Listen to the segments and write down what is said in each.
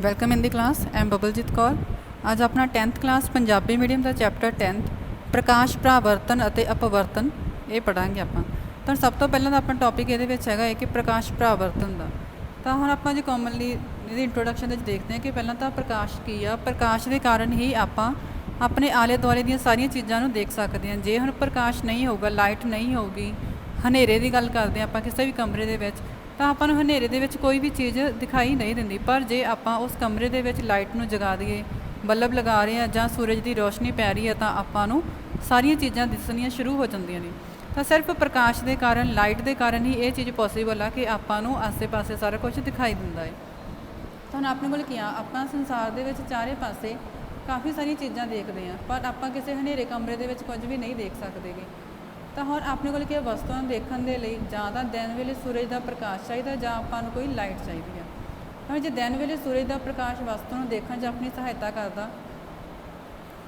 Welcome ਇਨ ਦੀ class. M ਬਬਲਜੀਤ Kaur. ਅੱਜ ਆਪਣਾ 10th class Punjabi medium ਦਾ chapter 10th ਪ੍ਰਕਾਸ਼ ਪਰਾਵਰਤਨ ਅਤੇ ਅਪਵਰਤਨ ਇਹ ਪੜ੍ਹਾਂਗੇ ਆਪਾਂ। ਤਾਂ ਸਭ ਤੋਂ ਪਹਿਲਾਂ ਤਾਂ ਆਪਣਾ ਟੌਪਿਕ ਇਹਦੇ ਵਿੱਚ ਹੈਗਾ ਹੈ ਕਿ ਪ੍ਰਕਾਸ਼ ਪਰਾਵਰਤਨ ਦਾ। ਤਾਂ ਹੁਣ ਆਪਾਂ ਜੇ ਕਾਮਨਲੀ ਇਹਦੀ ਇੰਟਰੋਡਕਸ਼ਨ ਦੇ ਵਿੱਚ ਦੇਖਦੇ ਹਾਂ ਕਿ ਪਹਿਲਾਂ ਤਾਂ ਪ੍ਰਕਾਸ਼ ਕੀ ਆ। ਪ੍ਰਕਾਸ਼ ਦੇ ਕਾਰਨ ਹੀ ਆਪਾਂ ਆਪਣੇ ਆਲੇ ਦੁਆਲੇ ਦੀਆਂ ਸਾਰੀਆਂ ਚੀਜ਼ਾਂ ਨੂੰ ਦੇਖ ਸਕਦੇ ਹਾਂ। ਜੇ ਹੁਣ ਪ੍ਰਕਾਸ਼ ਨਹੀਂ ਹੋਊਗਾ, ਲਾਈਟ ਨਹੀਂ ਹੋਊਗੀ, ਹਨੇਰੇ ਦੀ ਗੱਲ ਕਰਦੇ ਹਾਂ ਆਪਾਂ ਕਿਸੇ ਵੀ ਕਮਰੇ ਦੇ ਵਿੱਚ, ਤਾਂ ਆਪਾਂ ਨੂੰ ਹਨੇਰੇ ਦੇ ਵਿੱਚ ਕੋਈ ਵੀ ਚੀਜ਼ ਦਿਖਾਈ ਨਹੀਂ ਦਿੰਦੀ। ਪਰ ਜੇ ਆਪਾਂ ਉਸ ਕਮਰੇ ਦੇ ਵਿੱਚ ਲਾਈਟ ਨੂੰ ਜਗਾ ਦਈਏ, ਬੱਲਬ ਲਗਾ ਰਹੇ ਹਾਂ ਜਾਂ ਸੂਰਜ ਦੀ ਰੋਸ਼ਨੀ ਪੈ ਰਹੀ ਹੈ, ਤਾਂ ਆਪਾਂ ਨੂੰ ਸਾਰੀਆਂ ਚੀਜ਼ਾਂ ਦਿਸਣੀਆਂ ਸ਼ੁਰੂ ਹੋ ਜਾਂਦੀਆਂ ਨੇ। ਤਾਂ ਸਿਰਫ ਪ੍ਰਕਾਸ਼ ਦੇ ਕਾਰਨ, ਲਾਈਟ ਦੇ ਕਾਰਨ ਹੀ ਇਹ ਚੀਜ਼ ਪੋਸੀਬਲ ਆ ਕਿ ਆਪਾਂ ਨੂੰ ਆਸੇ-ਪਾਸੇ ਸਾਰਾ ਕੁਝ ਦਿਖਾਈ ਦਿੰਦਾ ਹੈ। ਤਾਂ ਹੁਣ ਆਪਣੇ ਕੋਲ ਕੀ ਆ, ਆਪਾਂ ਸੰਸਾਰ ਦੇ ਵਿੱਚ ਚਾਰੇ ਪਾਸੇ ਕਾਫੀ ਸਾਰੀਆਂ ਚੀਜ਼ਾਂ ਦੇਖਦੇ ਹਾਂ, ਪਰ ਆਪਾਂ ਕਿਸੇ ਹਨੇਰੇ ਕਮਰੇ ਦੇ ਵਿੱਚ ਕੁਝ ਵੀ ਨਹੀਂ ਦੇਖ ਸਕਦੇਗੇ। ਤਾਂ ਹੁਣ ਆਪਣੇ ਕੋਲ ਕੀ ਵਸਤੂਆਂ ਨੂੰ ਦੇਖਣ ਦੇ ਲਈ ਜਾਂ ਤਾਂ ਦਿਨ ਵੇਲੇ ਸੂਰਜ ਦਾ ਪ੍ਰਕਾਸ਼ ਚਾਹੀਦਾ ਜਾਂ ਆਪਾਂ ਨੂੰ ਕੋਈ ਲਾਈਟ ਚਾਹੀਦੀ ਆ। ਹੁਣ ਜੇ ਦਿਨ ਵੇਲੇ ਸੂਰਜ ਦਾ ਪ੍ਰਕਾਸ਼ ਵਸਤੂ ਨੂੰ ਦੇਖਣ 'ਚ ਆਪਣੀ ਸਹਾਇਤਾ ਕਰਦਾ,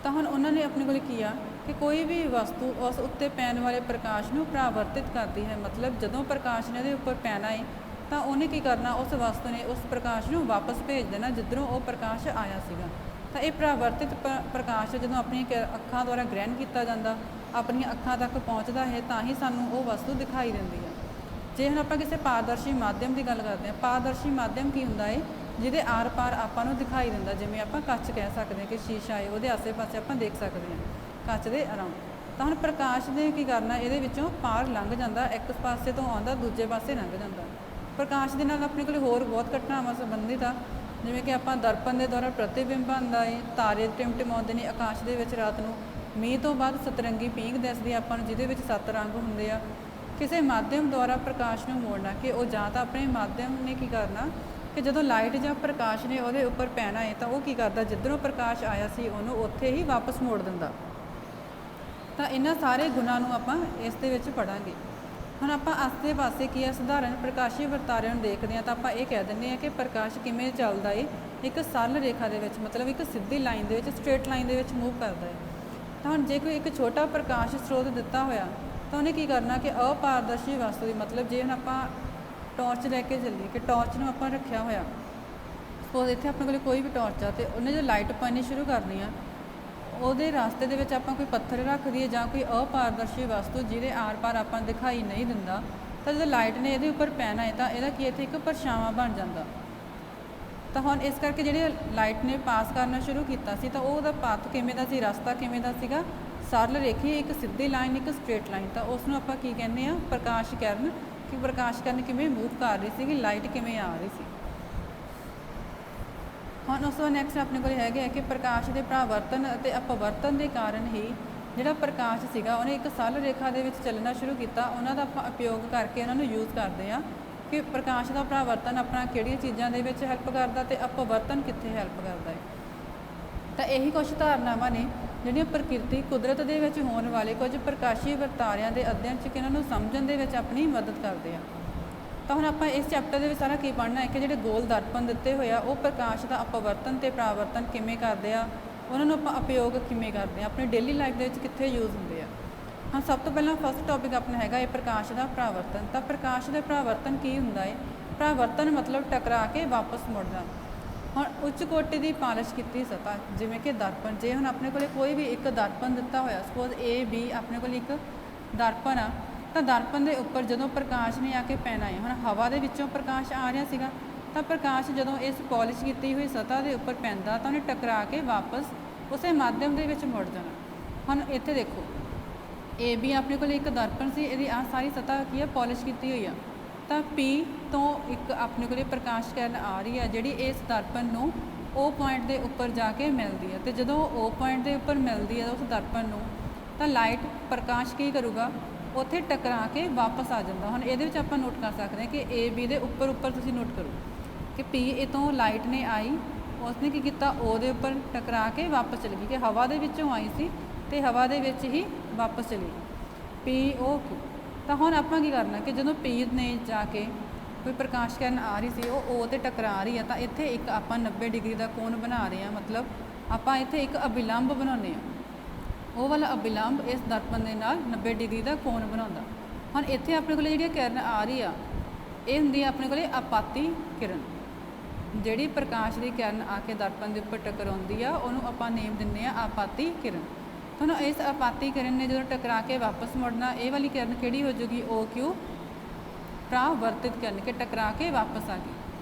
ਤਾਂ ਹੁਣ ਉਹਨਾਂ ਨੇ ਆਪਣੇ ਕੋਲ ਕੀ ਆ ਕਿ ਕੋਈ ਵੀ ਵਸਤੂ ਉਸ ਉੱਤੇ ਪੈਣ ਵਾਲੇ ਪ੍ਰਕਾਸ਼ ਨੂੰ ਪਰਾਵਰਤਿਤ ਕਰਦੀ ਹੈ। ਮਤਲਬ ਜਦੋਂ ਪ੍ਰਕਾਸ਼ ਨੇ ਉਹਦੇ ਉੱਪਰ ਪੈਣਾ ਹੈ ਤਾਂ ਉਹਨੇ ਕੀ ਕਰਨਾ, ਉਸ ਵਸਤੂ ਨੇ ਉਸ ਪ੍ਰਕਾਸ਼ ਨੂੰ ਵਾਪਸ ਭੇਜ ਦੇਣਾ ਜਿੱਧਰੋਂ ਉਹ ਪ੍ਰਕਾਸ਼ ਆਇਆ ਸੀਗਾ। ਤਾਂ ਇਹ ਪਰਾਵਰਤਿਤ ਪ੍ਰਕਾਸ਼ ਜਦੋਂ ਆਪਣੀਆਂ ਅੱਖਾਂ ਦੁਆਰਾ ਗ੍ਰਹਿਣ ਕੀਤਾ ਜਾਂਦਾ, ਆਪਣੀਆਂ ਅੱਖਾਂ ਤੱਕ ਪਹੁੰਚਦਾ ਹੈ, ਤਾਂ ਹੀ ਸਾਨੂੰ ਉਹ ਵਸਤੂ ਦਿਖਾਈ ਦਿੰਦੀ ਹੈ। ਜੇ ਹੁਣ ਆਪਾਂ ਕਿਸੇ ਪਾਰਦਰਸ਼ੀ ਮਾਧਿਅਮ ਦੀ ਗੱਲ ਕਰਦੇ ਹਾਂ, ਪਾਰਦਰਸ਼ੀ ਮਾਧਿਅਮ ਕੀ ਹੁੰਦਾ ਹੈ, ਜਿਹਦੇ ਆਰ ਪਾਰ ਆਪਾਂ ਨੂੰ ਦਿਖਾਈ ਦਿੰਦਾ। ਜਿਵੇਂ ਆਪਾਂ ਕੱਚ ਕਹਿ ਸਕਦੇ ਹਾਂ ਕਿ ਸ਼ੀਸ਼ਾ ਹੈ, ਉਹਦੇ ਆਸੇ-ਪਾਸੇ ਆਪਾਂ ਦੇਖ ਸਕਦੇ ਹਾਂ ਕੱਚ ਦੇ ਅਰਾਊਂਡ। ਤਾਂ ਹੁਣ ਪ੍ਰਕਾਸ਼ ਨੇ ਕੀ ਕਰਨਾ, ਇਹਦੇ ਵਿੱਚੋਂ ਪਾਰ ਲੰਘ ਜਾਂਦਾ, ਇੱਕ ਪਾਸੇ ਤੋਂ ਆਉਂਦਾ ਦੂਜੇ ਪਾਸੇ ਲੰਘ ਜਾਂਦਾ। ਪ੍ਰਕਾਸ਼ ਦੇ ਨਾਲ ਆਪਣੇ ਕੋਲ ਹੋਰ ਬਹੁਤ ਘਟਨਾਵਾਂ ਸੰਬੰਧਿਤ ਆ, ਜਿਵੇਂ ਕਿ ਆਪਾਂ ਦਰਪਣ ਦੇ ਦੁਆਰਾ ਪ੍ਰਤੀਬਿੰਬ ਆਉਂਦਾ ਹੈ, ਤਾਰੇ ਟਿਮਟਿਮਾਉਂਦੇ ਨੇ ਆਕਾਸ਼ ਦੇ ਵਿੱਚ ਰਾਤ ਨੂੰ, ਮੀਂਹ ਤੋਂ ਬਾਅਦ ਸਤਰੰਗੀ ਪੀਂਘ ਦਿਸਦੀ ਆਪਾਂ ਨੂੰ ਜਿਹਦੇ ਵਿੱਚ 7 ਰੰਗ ਹੁੰਦੇ ਆ। ਕਿਸੇ ਮਾਧਿਅਮ ਦੁਆਰਾ ਪ੍ਰਕਾਸ਼ ਨੂੰ ਮੋੜਨਾ, ਕਿ ਉਹ ਜਾਂ ਤਾਂ ਆਪਣੇ ਮਾਧਿਅਮ ਨੇ ਕੀ ਕਰਨਾ ਕਿ ਜਦੋਂ ਲਾਈਟ ਜਾਂ ਪ੍ਰਕਾਸ਼ ਨੇ ਉਹਦੇ ਉੱਪਰ ਪੈਣਾ ਹੈ ਤਾਂ ਉਹ ਕੀ ਕਰਦਾ, ਜਿੱਧਰੋਂ ਪ੍ਰਕਾਸ਼ ਆਇਆ ਸੀ ਉਹਨੂੰ ਉੱਥੇ ਹੀ ਵਾਪਸ ਮੋੜ ਦਿੰਦਾ। ਤਾਂ ਇਹਨਾਂ ਸਾਰੇ ਗੁਣਾਂ ਨੂੰ ਆਪਾਂ ਇਸ ਦੇ ਵਿੱਚ ਪੜ੍ਹਾਂਗੇ। ਹੁਣ ਆਪਾਂ ਆਸੇ-ਪਾਸੇ ਕੀ ਆ, ਸਧਾਰਨ ਪ੍ਰਕਾਸ਼ੀ ਵਰਤਾਰਿਆਂ ਨੂੰ ਦੇਖਦੇ ਹਾਂ ਤਾਂ ਆਪਾਂ ਇਹ ਕਹਿ ਦਿੰਦੇ ਹਾਂ ਕਿ ਪ੍ਰਕਾਸ਼ ਕਿਵੇਂ ਚੱਲਦਾ ਹੈ, ਇੱਕ ਸਰਲ ਰੇਖਾ ਦੇ ਵਿੱਚ, ਮਤਲਬ ਇੱਕ ਸਿੱਧੀ ਲਾਈਨ ਦੇ ਵਿੱਚ, ਸਟ੍ਰੇਟ ਲਾਈਨ ਦੇ ਵਿੱਚ ਮੂਵ ਕਰਦਾ ਹੈ। ਤਾਂ ਹੁਣ ਜੇ ਕੋਈ ਇੱਕ ਛੋਟਾ ਪ੍ਰਕਾਸ਼ ਸਰੋਤ ਦਿੱਤਾ ਹੋਇਆ ਤਾਂ ਉਹਨੇ ਕੀ ਕਰਨਾ ਕਿ ਅਪਾਰਦਰਸ਼ੀ ਵਸਤੂ ਦੀ, ਮਤਲਬ ਜੇ ਹੁਣ ਆਪਾਂ ਟਾਰਚ ਲੈ ਕੇ ਚੱਲੀਏ ਕਿ ਟਾਰਚ ਨੂੰ ਆਪਾਂ ਰੱਖਿਆ ਹੋਇਆ, ਸਪੋਜ਼ ਇੱਥੇ ਆਪਣੇ ਕੋਲ ਕੋਈ ਵੀ ਟਾਰਚ ਆ, ਅਤੇ ਉਹਨੇ ਜੋ ਲਾਈਟ ਪਾਣੀ ਸ਼ੁਰੂ ਕਰਨੀ ਆ, ਉਹਦੇ ਰਸਤੇ ਦੇ ਵਿੱਚ ਆਪਾਂ ਕੋਈ ਪੱਥਰ ਰੱਖ ਦਈਏ ਜਾਂ ਕੋਈ ਅਪਾਰਦਰਸ਼ੀ ਵਸਤੂ ਜਿਹਦੇ ਆਰ ਪਾਰ ਆਪਾਂ ਦਿਖਾਈ ਨਹੀਂ ਦਿੰਦਾ, ਤਾਂ ਜਦੋਂ ਲਾਈਟ ਨੇ ਇਹਦੇ ਉੱਪਰ ਪੈਣਾ ਹੈ ਤਾਂ ਇਹਦਾ ਕੀ ਇੱਥੇ ਇੱਕ ਪਰਛਾਵਾਂ ਬਣ ਜਾਂਦਾ। ਤਾਂ ਹੁਣ ਇਸ ਕਰਕੇ ਜਿਹੜੇ ਲਾਈਟ ਨੇ ਪਾਸ ਕਰਨਾ ਸ਼ੁਰੂ ਕੀਤਾ ਸੀ ਤਾਂ ਉਹਦਾ ਪਾਥ ਕਿਵੇਂ ਦਾ ਸੀ, ਰਸਤਾ ਕਿਵੇਂ ਦਾ ਸੀਗਾ, ਸਰਲ ਰੇਖੀ, ਇੱਕ ਸਿੱਧੀ ਲਾਈਨ, ਇੱਕ ਸਟ੍ਰੇਟ ਲਾਈਨ। ਤਾਂ ਉਸ ਨੂੰ ਆਪਾਂ ਕੀ ਕਹਿੰਦੇ ਆ, ਪ੍ਰਕਾਸ਼ ਕਿਰਨ। ਕਿ ਪ੍ਰਕਾਸ਼ ਕਿਰਨ ਕਿਵੇਂ ਮੂਵ ਕਰ ਰਹੀ ਸੀਗੀ, ਲਾਈਟ ਕਿਵੇਂ ਆ ਰਹੀ ਸੀ। ਹੁਣ ਉਸ ਤੋਂ ਨੈਕਸਟ ਆਪਣੇ ਕੋਲ ਹੈਗੇ ਆ ਕਿ ਪ੍ਰਕਾਸ਼ ਦੇ ਪਰਾਵਰਤਨ ਅਤੇ ਅਪਵਰਤਨ ਦੇ ਕਾਰਨ ਹੀ ਜਿਹੜਾ ਪ੍ਰਕਾਸ਼ ਸੀਗਾ ਉਹਨੇ ਇੱਕ ਸਰਲ ਰੇਖਾ ਦੇ ਵਿੱਚ ਚੱਲਣਾ ਸ਼ੁਰੂ ਕੀਤਾ। ਉਹਨਾਂ ਦਾ ਆਪਾਂ ਉਪਯੋਗ ਕਰਕੇ ਉਹਨਾਂ ਨੂੰ ਯੂਜ਼ ਕਰਦੇ ਹਾਂ ਕਿ ਪ੍ਰਕਾਸ਼ ਦਾ ਪਰਾਵਰਤਨ ਆਪਣਾ ਕਿਹੜੀਆਂ ਚੀਜ਼ਾਂ ਦੇ ਵਿੱਚ ਹੈਲਪ ਕਰਦਾ ਅਤੇ ਅਪਵਰਤਨ ਕਿੱਥੇ ਹੈਲਪ ਕਰਦਾ ਹੈ। ਤਾਂ ਇਹੀ ਕੁਛ ਧਾਰਨਾਵਾਂ ਨੇ ਜਿਹੜੀਆਂ ਪ੍ਰਕਿਰਤੀ, ਕੁਦਰਤ ਦੇ ਵਿੱਚ ਹੋਣ ਵਾਲੇ ਕੁਝ ਪ੍ਰਕਾਸ਼ੀ ਵਰਤਾਰਿਆਂ ਦੇ ਅਧਿਐਨ 'ਚ ਕਿ ਇਹਨਾਂ ਨੂੰ ਸਮਝਣ ਦੇ ਵਿੱਚ ਆਪਣੀ ਮਦਦ ਕਰਦੇ ਆ। ਤਾਂ ਹੁਣ ਆਪਾਂ ਇਸ ਚੈਪਟਰ ਦੇ ਵਿੱਚ ਸਾਰਾ ਕੀ ਪੜ੍ਹਨਾ ਹੈ ਕਿ ਜਿਹੜੇ ਗੋਲ ਦਰਪਣ ਦਿੱਤੇ ਹੋਏ ਆ, ਉਹ ਪ੍ਰਕਾਸ਼ ਦਾ ਅਪਵਰਤਨ ਅਤੇ ਪਰਾਵਰਤਨ ਕਿਵੇਂ ਕਰਦੇ ਆ, ਉਹਨਾਂ ਨੂੰ ਆਪਾਂ ਉਪਯੋਗ ਕਿਵੇਂ ਕਰਦੇ ਆ, ਆਪਣੀ ਡੇਲੀ ਲਾਈਫ ਦੇ ਵਿੱਚ ਕਿੱਥੇ ਯੂਜ਼ ਹੁੰਦੇ ਆ। ਹਾਂ, ਸਭ ਤੋਂ ਪਹਿਲਾਂ ਫਸਟ ਟੌਪਿਕ ਆਪਣਾ ਹੈਗਾ ਇਹ ਪ੍ਰਕਾਸ਼ ਦਾ ਪਰਾਵਰਤਨ। ਤਾਂ ਪ੍ਰਕਾਸ਼ ਦਾ ਪਰਾਵਰਤਨ ਕੀ ਹੁੰਦਾ ਹੈ? ਪਰਾਵਰਤਨ ਮਤਲਬ ਟਕਰਾ ਕੇ ਵਾਪਸ ਮੁੜਨਾ। ਹੁਣ ਉੱਚ ਕੋਟि ਦੀ ਪਾਲਿਸ਼ ਕੀਤੀ ਸਤ੍ਹਾ, ਜਿਵੇਂ ਕਿ ਦਰਪਣ। ਜੇ ਹੁਣ ਆਪਣੇ ਕੋਲ ਕੋਈ ਵੀ ਇੱਕ ਦਰਪਣ ਦਿੱਤਾ ਹੋਇਆ, ਸਪੋਜ਼ A B ਆਪਣੇ ਕੋਲ ਇੱਕ ਦਰਪਣ ਆ, ਤਾਂ ਦਰਪਣ ਦੇ ਉੱਪਰ ਜਦੋਂ ਪ੍ਰਕਾਸ਼ ਨੇ ਆ ਕੇ ਪੈਣਾ ਹੈ, ਹੁਣ ਹਵਾ ਦੇ ਵਿੱਚੋਂ ਪ੍ਰਕਾਸ਼ ਆ ਰਿਹਾ ਸੀਗਾ, ਤਾਂ ਪ੍ਰਕਾਸ਼ ਜਦੋਂ ਇਸ ਪਾਲਿਸ਼ ਕੀਤੀ ਹੋਈ ਸਤ੍ਹਾ ਦੇ ਉੱਪਰ ਪੈਂਦਾ ਤਾਂ ਉਹਨੇ ਟਕਰਾ ਕੇ ਵਾਪਸ ਉਸੇ ਮਾਧਿਅਮ ਦੇ ਵਿੱਚ ਮੁੜ ਜਾਣਾ। ਹੁਣ ਇੱਥੇ ਦੇਖੋ A B ਆਪਣੇ ਕੋਲ ਇੱਕ ਦਰਪਣ ਸੀ, ਇਹਦੀ ਆਹ ਸਾਰੀ ਸਤ੍ਹਾ ਕੀ ਆ, ਪਾਲਿਸ਼ ਕੀਤੀ ਹੋਈ ਆ। ਤਾਂ P ਤੋਂ ਇੱਕ ਆਪਣੇ ਕੋਲ ਪ੍ਰਕਾਸ਼ ਕਿਰਨ ਆ ਰਹੀ ਹੈ ਜਿਹੜੀ ਇਸ ਦਰਪਣ ਨੂੰ O ਪੁਆਇੰਟ ਦੇ ਉੱਪਰ ਜਾ ਕੇ ਮਿਲਦੀ ਹੈ। ਅਤੇ ਜਦੋਂ O ਪੁਆਇੰਟ ਦੇ ਉੱਪਰ ਮਿਲਦੀ ਹੈ ਉਸ ਦਰਪਣ ਨੂੰ, ਤਾਂ ਲਾਈਟ ਪ੍ਰਕਾਸ਼ ਕੀ ਕਰੂਗਾ, ਉੱਥੇ ਟਕਰਾ ਕੇ ਵਾਪਸ ਆ ਜਾਂਦਾ। ਹੁਣ ਇਹਦੇ ਵਿੱਚ ਆਪਾਂ ਨੋਟ ਕਰ ਸਕਦੇ ਹਾਂ ਕਿ A B ਦੇ ਉੱਪਰ ਉੱਪਰ ਤੁਸੀਂ ਨੋਟ ਕਰੋ ਕਿ P ਇਹ ਤੋਂ ਲਾਈਟ ਨੇ ਆਈ, ਉਸਨੇ ਕੀ ਕੀਤਾ, O ਦੇ ਉੱਪਰ ਟਕਰਾ ਕੇ ਵਾਪਸ ਚਲੀ ਗਈ, ਕਿ ਹਵਾ ਦੇ ਵਿੱਚੋਂ ਆਈ ਸੀ ਅਤੇ ਹਵਾ ਦੇ ਵਿੱਚ ਹੀ ਵਾਪਸ ਚਲੀ ਗਈ, PO Q। ਤਾਂ ਹੁਣ ਆਪਾਂ ਕੀ ਕਰਨਾ ਕਿ ਜਦੋਂ P ਨੇ ਜਾ ਕੇ ਕੋਈ ਪ੍ਰਕਾਸ਼ ਕਿਰਨ ਆ ਰਹੀ ਸੀ, ਉਹ O 'ਤੇ ਟਕਰਾ ਰਹੀ ਹੈ, ਤਾਂ ਇੱਥੇ ਇੱਕ ਆਪਾਂ 90 ਡਿਗਰੀ ਦਾ ਕੋਣ ਬਣਾ ਰਹੇ ਹਾਂ। ਮਤਲਬ ਆਪਾਂ ਇੱਥੇ ਇੱਕ ਅਭਿਲੰਬ ਬਣਾਉਂਦੇ ਹਾਂ, ਉਹ ਵਾਲਾ ਅਭਿਲੰਬ ਇਸ ਦਰਪਣ ਦੇ ਨਾਲ 90 ਡਿਗਰੀ ਦਾ ਕੋਣ ਬਣਾਉਂਦਾ। ਹੁਣ ਇੱਥੇ ਆਪਣੇ ਕੋਲ ਜਿਹੜੀ ਕਿਰਨ ਆ ਰਹੀ ਆ, ਇਹ ਹੁੰਦੀ ਹੈ ਆਪਣੇ ਕੋਲ ਆਪਾਤੀ ਕਿਰਨ। ਜਿਹੜੀ ਪ੍ਰਕਾਸ਼ ਦੀ ਕਿਰਨ ਆ ਕੇ ਦਰਪਣ ਦੇ ਉੱਪਰ ਟਕਰਾਉਂਦੀ ਆ ਉਹਨੂੰ ਆਪਾਂ ਨੇਮ ਦਿੰਦੇ ਆ ਆਪਾਤੀ ਕਿਰਨ। ਤੁਹਾਨੂੰ ਇਸ ਆਪਾਤੀ ਕਿਰਨ ਨੇ ਜਦੋਂ ਟਕਰਾ ਕੇ ਵਾਪਸ ਮੁੜਨਾ, ਇਹ ਵਾਲੀ ਕਿਰਨ ਕਿਹੜੀ ਹੋ ਜੂਗੀ? OQ ਪਰਾਵਰਤਿਤ ਕਿਰਨ, ਕਿ ਟਕਰਾ ਕੇ ਵਾਪਸ ਆ ਗਈ।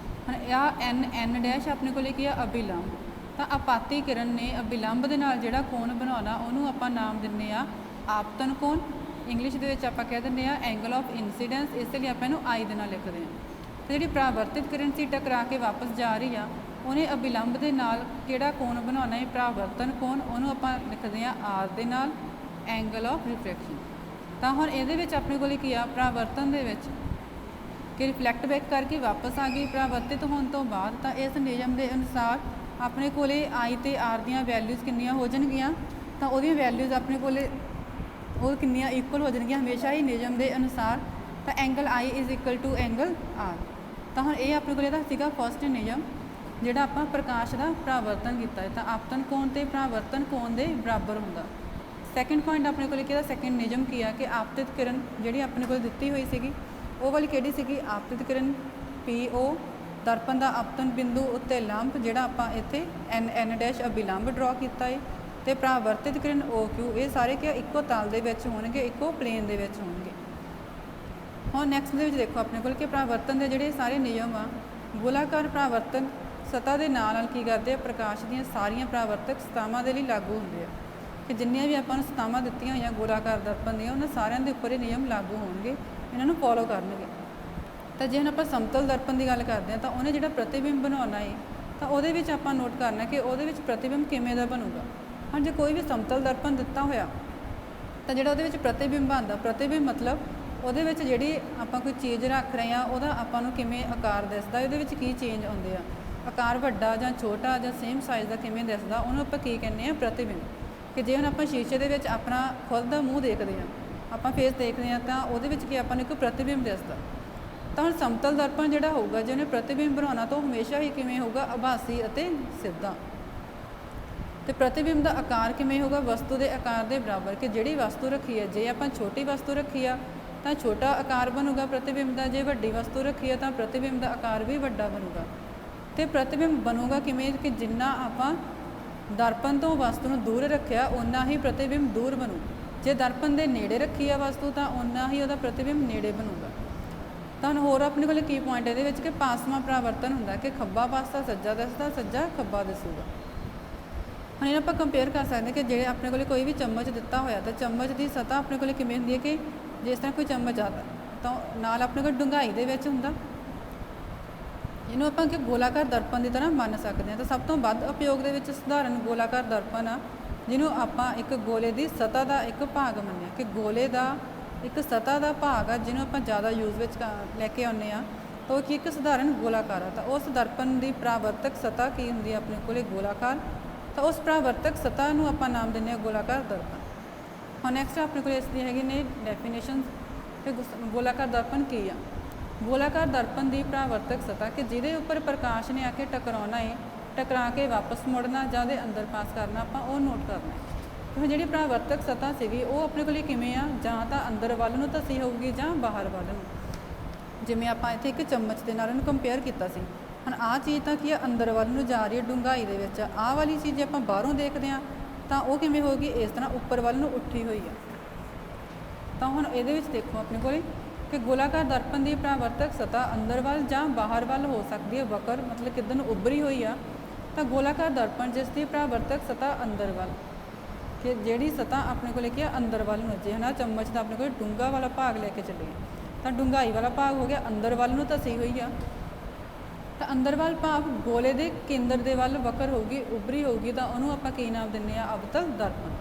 ਹੁਣ ਆ N ਡੈਸ਼ ਆਪਣੇ ਕੋਲੇ ਕੀ ਆ? ਅਭਿਲੰਬ। ਤਾਂ ਆਪਾਤੀ ਕਿਰਨ ਨੇ ਅਭਿਲੰਬ ਦੇ ਨਾਲ ਜਿਹੜਾ ਕੋਣ ਬਣਾਉਣਾ ਉਹਨੂੰ ਆਪਾਂ ਨਾਮ ਦਿੰਦੇ ਆ ਆਪਤਨ ਕੋਣ। ਇੰਗਲਿਸ਼ ਦੇ ਵਿੱਚ ਆਪਾਂ ਕਹਿ ਦਿੰਦੇ ਆ ਐਂਗਲ ਆਫ ਇਨਸੀਡੈਂਸ, ਇਸ ਲਈ ਆਪਾਂ ਇਹਨੂੰ I ਦੇ ਨਾਲ ਲਿਖਦੇ ਹਾਂ। ਤੇ ਜਿਹੜੀ ਪਰਾਵਰਤਿਤ ਕਿਰਨ ਸੀ ਟਕਰਾ ਕੇ ਵਾਪਸ ਜਾ ਰਹੀ ਆ, ਉਹਨੇ ਅਭਿਲੰਬ ਦੇ ਨਾਲ ਕਿਹੜਾ ਕੋਣ ਬਣਾਉਣਾ ਹੈ? ਪਰਾਵਰਤਨ ਕੋਣ। ਉਹਨੂੰ ਆਪਾਂ ਲਿਖਦੇ ਆ R ਦੇ ਨਾਲ, ਐਂਗਲ ਆਫ ਰਿਫਰੈਕਸ਼ਨ। ਤਾਂ ਹੁਣ ਇਹਦੇ ਵਿੱਚ ਆਪਣੇ ਕੋਲ ਕੀ ਆ? ਪਰਾਵਰਤਨ ਦੇ ਵਿੱਚ ਕਿ ਰਿਫਲੈਕਟ ਬੈਕ ਕਰਕੇ ਵਾਪਸ ਆ ਗਈ ਪਰਾਵਰਤਿਤ ਹੋਣ ਤੋਂ ਬਾਅਦ। ਤਾਂ ਇਸ ਨਿਯਮ ਦੇ ਅਨੁਸਾਰ ਆਪਣੇ ਕੋਲੇ I ਤੇ R ਦੀਆਂ ਵੈਲਿਊਜ਼ ਕਿੰਨੀਆਂ ਹੋ ਜਾਣਗੀਆਂ? ਤਾਂ ਉਹਦੀਆਂ ਵੈਲਿਊਜ਼ ਆਪਣੇ ਕੋਲੇ ਉਹ ਕਿੰਨੀਆਂ? ਇਕੁਅਲ ਹੋ ਜਾਣਗੀਆਂ ਹਮੇਸ਼ਾ ਹੀ ਨਿਯਮ ਦੇ ਅਨੁਸਾਰ। ਤਾਂ angle I is equal to angle R। ਤਾਂ ਹੁਣ ਇਹ ਆਪਣੇ ਕੋਲ ਇਹਦਾ ਸੀਗਾ ਫਸਟ ਨਿਯਮ ਜਿਹੜਾ ਆਪਾਂ ਪ੍ਰਕਾਸ਼ ਦਾ ਪਰਾਵਰਤਨ ਕੀਤਾ ਹੈ। ਤਾਂ ਆਪਤਨ ਕੋਣ ਤੇ ਪਰਾਵਰਤਨ ਕੋਣ ਦੇ ਬਰਾਬਰ ਹੁੰਦਾ। ਸੈਕਿੰਡ ਪੁਆਇੰਟ ਆਪਣੇ ਕੋਲ ਕਿਹਦਾ? ਸੈਕਿੰਡ ਨਿਯਮ ਕੀ ਆ? ਕਿ ਆਪਤਿਤ ਕਿਰਨ ਜਿਹੜੀ ਆਪਣੇ ਕੋਲ ਦਿੱਤੀ ਹੋਈ ਸੀਗੀ ਉਹ ਵਾਲੀ ਕਿਹੜੀ ਸੀਗੀ? ਆਪਤਿਤ ਕਿਰਨ PO ਦਰਪਣ ਦਾ ਆਪਤਨ ਬਿੰਦੂ ਉੱਤੇ ਲੰਬ, ਜਿਹੜਾ ਆਪਾਂ ਇੱਥੇ N ਡੈਸ਼ ਅਭਿਲੰਬ ਡਰਾ ਕੀਤਾ ਹੈ, ਤੇ ਪਰਾਵਰਤਿਤ ਕਿਰਨ OQ। ਇਹ ਸਾਰੇ ਕਿ ਇੱਕੋ ਤਲ ਦੇ ਵਿੱਚ ਹੋਣਗੇ, ਇੱਕੋ ਪਲੇਨ ਦੇ ਵਿੱਚ ਹੋਣਗੇ। ਹੁਣ ਨੈਕਸਟ ਦੇ ਵਿੱਚ ਦੇਖੋ ਆਪਣੇ ਕੋਲ ਕਿ ਪਰਾਵਰਤਨ ਦੇ ਜਿਹੜੇ ਸਾਰੇ ਨਿਯਮ ਆ, ਗੋਲਾਕਾਰ ਪਰਾਵਰਤਨ ਸਤ੍ਹਾ ਦੇ ਨਾਲ ਕੀ ਕਰਦੇ ਆ? ਪ੍ਰਕਾਸ਼ ਦੀਆਂ ਸਾਰੀਆਂ ਪਰਾਵਰਤਕ ਸਤਹਾਂ ਦੇ ਲਈ ਲਾਗੂ ਹੁੰਦੇ ਆ। ਕਿ ਜਿੰਨੀਆਂ ਵੀ ਆਪਾਂ ਨੂੰ ਸਤਹਾਂ ਦਿੱਤੀਆਂ ਹੋਈਆਂ ਗੋਲਾਕਾਰ ਦਰਪਣ ਦੀਆਂ, ਉਹਨਾਂ ਸਾਰਿਆਂ ਦੇ ਉੱਪਰ ਇਹ ਨਿਯਮ ਲਾਗੂ ਹੋਣਗੇ, ਇਹਨਾਂ ਨੂੰ ਫੋਲੋ ਕਰਨਗੇ। ਤਾਂ ਜੇ ਹੁਣ ਆਪਾਂ ਸਮਤਲ ਦਰਪਣ ਦੀ ਗੱਲ ਕਰਦੇ ਹਾਂ ਤਾਂ ਉਹਨੇ ਜਿਹੜਾ ਪ੍ਰਤੀਬਿੰਬ ਬਣਾਉਣਾ ਹੈ, ਤਾਂ ਉਹਦੇ ਵਿੱਚ ਆਪਾਂ ਨੋਟ ਕਰਨਾ ਕਿ ਉਹਦੇ ਵਿੱਚ ਪ੍ਰਤੀਬਿੰਬ ਕਿਵੇਂ ਦਾ ਬਣੂਗਾ। ਹੁਣ ਜੇ ਕੋਈ ਵੀ ਸਮਤਲ ਦਰਪਣ ਦਿੱਤਾ ਹੋਇਆ ਤਾਂ ਜਿਹੜਾ ਉਹਦੇ ਵਿੱਚ ਪ੍ਰਤੀਬਿੰਬ ਆਉਂਦਾ, ਪ੍ਰਤੀਬਿੰਬ ਮਤਲਬ ਉਹਦੇ ਵਿੱਚ ਜਿਹੜੀ ਆਪਾਂ ਕੋਈ ਚੀਜ਼ ਰੱਖ ਰਹੇ ਹਾਂ ਉਹਦਾ ਆਪਾਂ ਨੂੰ ਕਿਵੇਂ ਆਕਾਰ ਦਿਸਦਾ, ਉਹਦੇ ਵਿੱਚ ਕੀ ਚੇਂਜ ਆਉਂਦੇ ਆ, ਆਕਾਰ ਵੱਡਾ ਜਾਂ ਛੋਟਾ ਜਾਂ ਸੇਮ ਸਾਈਜ਼ ਦਾ ਕਿਵੇਂ ਦਿਸਦਾ, ਉਹਨੂੰ ਆਪਾਂ ਕੀ ਕਹਿੰਦੇ ਆ? ਪ੍ਰਤੀਬਿੰਬ। ਕਿ ਜੇ ਹੁਣ ਆਪਾਂ ਸ਼ੀਸ਼ੇ ਦੇ ਵਿੱਚ ਆਪਣਾ ਖੁਦ ਦਾ ਮੂੰਹ ਦੇਖਦੇ ਹਾਂ, ਆਪਾਂ ਫੇਸ ਦੇਖਦੇ ਹਾਂ, ਤਾਂ ਉਹਦੇ ਵਿੱਚ ਕੀ ਆਪਾਂ ਨੂੰ ਇੱਕ ਪ੍ਰਤੀਬਿੰਬ ਦਿਸਦਾ। ਤਾਂ ਹੁਣ ਸਮਤਲ ਦਰਪਣ ਜਿਹੜਾ ਹੋਊਗਾ, ਜੇ ਉਹਨੇ ਪ੍ਰਤੀਬਿੰਬ ਬਣਾਉਣਾ ਤਾਂ ਉਹ ਹਮੇਸ਼ਾ ਹੀ ਕਿਵੇਂ ਹੋਊਗਾ? ਆਭਾਸੀ ਅਤੇ ਸਿੱਧਾ। ਤੇ ਪ੍ਰਤੀਬਿੰਬ ਦਾ ਆਕਾਰ ਕਿਵੇਂ ਹੋਊਗਾ? ਵਸਤੂ ਦੇ ਆਕਾਰ ਦੇ ਬਰਾਬਰ। ਕਿ ਜਿਹੜੀ ਵਸਤੂ ਰੱਖੀ ਹੈ, ਜੇ ਆਪਾਂ ਛੋਟੀ ਵਸਤੂ ਰੱਖੀ ਆ ਤਾਂ ਛੋਟਾ ਆਕਾਰ ਬਣੂਗਾ ਪ੍ਰਤੀਬਿੰਬ ਦਾ, ਜੇ ਵੱਡੀ ਵਸਤੂ ਰੱਖੀ ਹੈ ਤਾਂ ਪ੍ਰਤੀਬਿੰਬ ਦਾ ਆਕਾਰ ਵੀ ਵੱਡਾ ਬਣੂਗਾ। ਤੇ ਪ੍ਰਤੀਬਿੰਬ ਬਣੂਗਾ ਕਿਵੇਂ? ਕਿ ਜਿੰਨਾ ਆਪਾਂ ਦਰਪਣ ਤੋਂ ਵਸਤੂ ਨੂੰ ਦੂਰ ਰੱਖਿਆ ਓਨਾ ਹੀ ਪ੍ਰਤੀਬਿੰਬ ਦੂਰ ਬਣੂ। ਜੇ ਦਰਪਣ ਦੇ ਨੇੜੇ ਰੱਖੀ ਆ ਵਸਤੂ ਤਾਂ ਓਨਾ ਹੀ ਉਹਦਾ ਪ੍ਰਤੀਬਿੰਬ ਨੇੜੇ ਬਣੂਗਾ। ਤਾਂ ਹੁਣ ਹੋਰ ਆਪਣੇ ਕੋਲ ਕੀ ਪੁਆਇੰਟ ਇਹਦੇ ਵਿੱਚ? ਕਿ ਪਾਸਵਾਂ ਪਰਾਵਰਤਨ ਹੁੰਦਾ, ਕਿ ਖੱਬਾ ਪਾਸਾ ਸੱਜਾ ਦਿਸਦਾ, ਸੱਜਾ ਖੱਬਾ ਦਿਸੂਗਾ। ਹੁਣ ਇਹਨਾਂ ਆਪਾਂ ਕੰਪੇਅਰ ਕਰ ਸਕਦੇ ਕਿ ਜਿਹੜੇ ਆਪਣੇ ਕੋਲ ਕੋਈ ਵੀ ਚਮਚ ਦਿੱਤਾ ਹੋਇਆ ਤਾਂ ਚਮਚ ਦੀ ਸਤ੍ਹਾ ਆਪਣੇ ਕੋਲ ਕਿਵੇਂ ਹੁੰਦੀ ਹੈ? ਕਿ ਜਿਸ ਤਰ੍ਹਾਂ ਕੋਈ ਚਮਚ ਆਦਾ ਤਾਂ ਨਾਲ ਆਪਣੇ ਕੋਲ ਡੂੰਘਾਈ ਦੇ ਵਿੱਚ ਹੁੰਦਾ। ਇਹਨੂੰ ਆਪਾਂ ਕਿ ਗੋਲਾਕਾਰ ਦਰਪਣ ਦੀ ਤਰ੍ਹਾਂ ਮੰਨ ਸਕਦੇ ਹਾਂ। ਤਾਂ ਸਭ ਤੋਂ ਵੱਧ ਉਪਯੋਗ ਦੇ ਵਿੱਚ ਸਧਾਰਨ ਗੋਲਾਕਾਰ ਦਰਪਣ ਆ, ਜਿਹਨੂੰ ਆਪਾਂ ਇੱਕ ਗੋਲੇ ਦੀ ਸਤ੍ਹਾ ਦਾ ਇੱਕ ਭਾਗ ਮੰਨਿਆ। ਕਿ ਗੋਲੇ ਦਾ ਇੱਕ ਸਤ੍ਹਾ ਦਾ ਭਾਗ ਆ ਜਿਹਨੂੰ ਆਪਾਂ ਜ਼ਿਆਦਾ ਯੂਜ਼ ਵਿੱਚ ਲੈ ਕੇ ਆਉਂਦੇ ਆ, ਤਾਂ ਉਹ ਕੀ ਇੱਕ ਸਧਾਰਨ ਗੋਲਾਕਾਰ ਆ। ਤਾਂ ਉਸ ਦਰਪਣ ਦੀ ਪਰਾਵਰਤਕ ਸਤ੍ਹਾ ਕੀ ਹੁੰਦੀ ਹੈ? ਆਪਣੇ ਕੋਲੇ ਗੋਲਾਕਾਰ। ਤਾਂ ਉਸ ਪਰਾਵਰਤਕ ਸਤ੍ਹਾ ਨੂੰ ਆਪਾਂ ਨਾਮ ਦਿੰਦੇ ਹਾਂ ਗੋਲਾਕਾਰ ਦਰਪਣ। ਹੁਣ ਨੈਕਸਟ ਆਪਣੇ ਕੋਲ ਇਸ ਦੀ ਹੈਗੀ ਨੇ ਡੈਫੀਨੇਸ਼ਨ ਕਿ ਗੋਲਾਕਾਰ ਦਰਪਣ ਕੀ ਆ। ਗੋਲਾਕਾਰ ਦਰਪਣ ਦੀ ਪਰਾਵਰਤਕ ਸਤ੍ਹਾ ਕਿ ਜਿਹਦੇ ਉੱਪਰ ਪ੍ਰਕਾਸ਼ ਨੇ ਆ ਕੇ ਟਕਰਾਉਣਾ ਹੈ, ਟਕਰਾ ਕੇ ਵਾਪਸ ਮੁੜਨਾ ਜਾਂ ਉਹਦੇ ਅੰਦਰ ਪਾਸ ਕਰਨਾ, ਆਪਾਂ ਉਹ ਨੋਟ ਕਰਨਾ ਹੈ। ਕਿਉਂਕਿ ਜਿਹੜੀ ਪਰਾਵਰਤਕ ਸਤ੍ਹਾ ਸੀਗੀ ਉਹ ਆਪਣੇ ਕੋਲ ਕਿਵੇਂ ਆ? ਜਾਂ ਤਾਂ ਅੰਦਰ ਵੱਲ ਨੂੰ ਧੱਸੀ ਹੋਊਗੀ ਜਾਂ ਬਾਹਰ ਵੱਲ ਨੂੰ। ਜਿਵੇਂ ਆਪਾਂ ਇੱਥੇ ਇੱਕ ਚਮਚ ਦੇ ਨਾਲ ਉਹਨੂੰ ਕੰਪੇਅਰ ਕੀਤਾ ਸੀ। ਹੁਣ ਆਹ ਚੀਜ਼ ਤਾਂ ਕੀ ਆ? ਅੰਦਰ ਵੱਲ ਨੂੰ ਜਾ ਰਹੀ ਹੈ, ਡੂੰਘਾਈ ਦੇ ਵਿੱਚ। ਆਹ ਵਾਲੀ ਚੀਜ਼ ਜੇ ਆਪਾਂ ਬਾਹਰੋਂ ਦੇਖਦੇ ਹਾਂ ਤਾਂ ਉਹ ਕਿਵੇਂ ਹੋਊਗੀ? ਇਸ ਤਰ੍ਹਾਂ ਉੱਪਰ ਵੱਲ ਨੂੰ ਉੱਠੀ ਹੋਈ ਆ। ਤਾਂ ਹੁਣ ਇਹਦੇ ਵਿੱਚ ਦੇਖੋ ਆਪਣੇ ਕੋਲ ਕਿ ਗੋਲਾਕਾਰ ਦਰਪਣ ਦੀ ਪਰਾਵਰਤਕ ਸਤ੍ਹਾ ਅੰਦਰ ਵੱਲ ਜਾਂ ਬਾਹਰ ਵੱਲ ਹੋ ਸਕਦੀ ਹੈ। ਵਕਰ ਮਤਲਬ ਕਿੱਧਰ ਨੂੰ ਉੱਭਰੀ ਹੋਈ ਆ। ਤਾਂ ਗੋਲਾਕਾਰ ਦਰਪਣ ਜਿਸ ਦੀ ਪਰਾਵਰਤਕ ਸਤ੍ਹਾ ਅੰਦਰ ਵੱਲ, ਕਿ ਜਿਹੜੀ ਸਤ੍ਹਾ ਆਪਣੇ ਕੋਲ ਕੀ ਆ? ਅੰਦਰ ਵੱਲ ਨੂੰ। ਜੇ ਨਾ ਚਮਚ ਦਾ ਆਪਣੇ ਕੋਲ ਡੂੰਘਾ ਵਾਲਾ ਭਾਗ ਲੈ ਕੇ ਚੱਲੀਏ ਤਾਂ ਡੂੰਘਾਈ ਵਾਲਾ ਭਾਗ ਹੋ ਗਿਆ ਅੰਦਰ ਵੱਲ ਨੂੰ ਧੱਸੀ ਹੋਈ ਆ। ਤਾਂ ਅੰਦਰ ਵੱਲ ਭਾਵ ਗੋਲੇ ਦੇ ਕੇਂਦਰ ਦੇ ਵੱਲ ਵਕਰ ਹੋਊਗੀ, ਉੱਭਰੀ ਹੋਊਗੀ, ਤਾਂ ਉਹਨੂੰ ਆਪਾਂ ਕੀ ਨਾਮ ਦਿੰਦੇ ਆ? ਅਵਤਲ ਦਰਪਣ।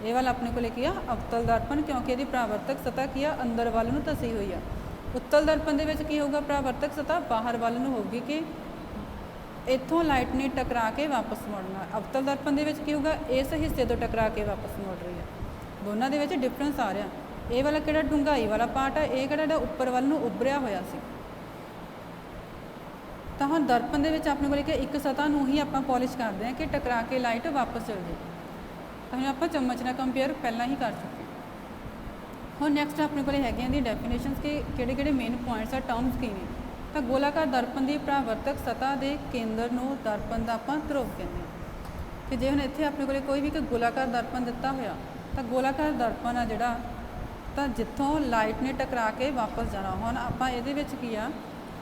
ਇਹ ਵਾਲਾ ਆਪਣੇ ਕੋਲ ਕੀ ਆ? ਅਵਤਲ ਦਰਪਣ, ਕਿਉਂਕਿ ਇਹਦੀ ਪਰਾਵਰਤਕ ਸਤ੍ਹਾ ਕੀ ਆ? ਅੰਦਰ ਵੱਲ ਨੂੰ ਧੱਸੀ ਹੋਈ ਆ। ਉੱਤਲ ਦਰਪਣ ਦੇ ਵਿੱਚ ਕੀ ਹੋਊਗਾ? ਪਰਾਵਰਤਕ ਸਤ੍ਹਾ ਬਾਹਰ ਵੱਲ ਨੂੰ ਹੋਊਗੀ, ਕਿ ਇੱਥੋਂ ਲਾਈਟ ਨੇ ਟਕਰਾ ਕੇ ਵਾਪਸ ਮੁੜਨਾ। ਅਵਤਲ ਦਰਪਣ ਦੇ ਵਿੱਚ ਕੀ ਹੋਊਗਾ? ਇਸ ਹਿੱਸੇ ਤੋਂ ਟਕਰਾ ਕੇ ਵਾਪਸ ਮੁੜ ਰਹੀ ਹੈ। ਦੋਨਾਂ ਦੇ ਵਿੱਚ ਡਿਫਰੈਂਸ ਆ ਰਿਹਾ। ਇਹ ਵਾਲਾ ਕਿਹੜਾ ਡੂੰਘਾਈ ਵਾਲਾ ਪਾਰਟ ਆ, ਇਹ ਕਿਹੜਾ ਉੱਪਰ ਵੱਲ ਨੂੰ ਉੱਭਰਿਆ ਹੋਇਆ ਸੀ। ਤਾਂ ਹੁਣ ਦਰਪਣ ਦੇ ਵਿੱਚ ਆਪਣੇ ਕੋਲ ਕਿ ਇੱਕ ਸਤ੍ਹਾ ਨੂੰ ਹੀ ਆਪਾਂ ਪੋਲਿਸ਼ ਕਰਦੇ ਹਾਂ ਕਿ ਟਕਰਾ ਕੇ ਲਾਈਟ ਵਾਪਸ ਚਲ ਜਾਏ। ਤਾਂ ਹੁਣ ਆਪਾਂ ਚਮਚ ਨਾਲ ਕੰਪੇਅਰ ਪਹਿਲਾਂ ਹੀ ਕਰ ਚੁੱਕੇ। ਹੁਣ ਨੈਕਸਟ ਆਪਣੇ ਕੋਲ ਹੈਗੀਆਂ ਦੀ ਡੈਫੀਨੇਸ਼ਨਸ ਕਿ ਕਿਹੜੇ ਕਿਹੜੇ ਮੇਨ ਪੁਆਇੰਟਸ ਆ, ਟਰਮਸ ਕੀ ਨੇ। ਤਾਂ ਗੋਲਾਕਾਰ ਦਰਪਣ ਦੀ ਪਰਾਵਰਤਕ ਸਤ੍ਹਾ ਦੇ ਕੇਂਦਰ ਨੂੰ ਦਰਪਣ ਦਾ ਆਪਾਂ ਧਰੁਵ ਕਹਿੰਦੇ ਹਾਂ। ਕਿ ਜੇ ਹੁਣ ਇੱਥੇ ਆਪਣੇ ਕੋਲ ਕੋਈ ਵੀ ਇੱਕ ਗੋਲਾਕਾਰ ਦਰਪਣ ਦਿੱਤਾ ਹੋਇਆ ਤਾਂ ਗੋਲਾਕਾਰ ਦਰਪਣ ਆ ਜਿਹੜਾ ਤਾਂ ਜਿੱਥੋਂ ਲਾਈਟ ਨੇ ਟਕਰਾ ਕੇ ਵਾਪਸ ਜਾਣਾ। ਹੁਣ ਆਪਾਂ ਇਹਦੇ ਵਿੱਚ ਕੀ ਆ,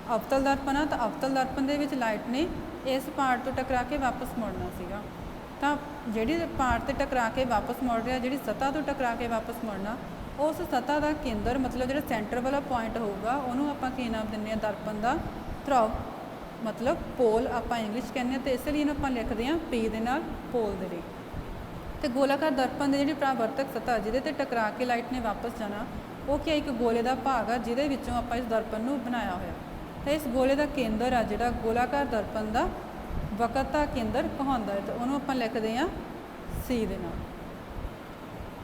ਅਵਤਲ ਦਰਪਣ ਆ, ਤਾਂ ਅਵਤਲ ਦਰਪਣ ਦੇ ਵਿੱਚ ਲਾਈਟ ਨੇ ਇਸ ਪਾਰਟ ਤੋਂ ਟਕਰਾ ਕੇ ਵਾਪਸ ਮੁੜਨਾ ਸੀਗਾ। ਤਾਂ ਜਿਹੜੀ ਪਾਰਟ 'ਤੇ ਟਕਰਾ ਕੇ ਵਾਪਸ ਮੁੜ ਰਿਹਾ, ਜਿਹੜੀ ਸਤ੍ਹਾ ਤੋਂ ਟਕਰਾ ਕੇ ਵਾਪਸ ਮੁੜਨਾ, ਉਸ ਸਤ੍ਹਾ ਦਾ ਕੇਂਦਰ ਮਤਲਬ ਜਿਹੜਾ ਸੈਂਟਰ ਵਾਲਾ ਪੁਆਇੰਟ ਹੋਊਗਾ ਉਹਨੂੰ ਆਪਾਂ ਕੀ ਨਾਮ ਦਿੰਦੇ ਹਾਂ, ਦਰਪਣ ਦਾ ਧਰੁਵ ਮਤਲਬ ਪੋਲ ਆਪਾਂ ਇੰਗਲਿਸ਼ ਕਹਿੰਦੇ ਹਾਂ। ਅਤੇ ਇਸ ਲਈ ਇਹਨੂੰ ਆਪਾਂ ਲਿਖਦੇ ਹਾਂ P ਦੇ ਨਾਲ, ਪੋਲ ਦੇ ਲਈ। ਅਤੇ ਗੋਲਾਕਾਰ ਦਰਪਣ ਦੀ ਜਿਹੜੀ ਪਰਾਵਰਤਕ ਸਤ੍ਹਾ ਜਿਹਦੇ 'ਤੇ ਟਕਰਾ ਕੇ ਲਾਈਟ ਨੇ ਵਾਪਸ ਜਾਣਾ, ਉਹ ਕੀ ਇੱਕ ਗੋਲੇ ਦਾ ਭਾਗ ਆ ਜਿਹਦੇ ਵਿੱਚੋਂ ਆਪਾਂ ਇਸ ਦਰਪਣ ਨੂੰ ਬਣਾਇਆ ਹੋਇਆ। ਤਾਂ ਇਸ ਗੋਲੇ ਦਾ ਕੇਂਦਰ ਆ ਜਿਹੜਾ ਗੋਲਾਕਾਰ ਦਰਪਣ ਦਾ ਵਕਰਤਾ ਕੇਂਦਰ ਕਹਾਉਂਦਾ ਹੈ, ਤਾਂ ਉਹਨੂੰ ਆਪਾਂ ਲਿਖਦੇ ਹਾਂ C ਦੇ ਨਾਲ।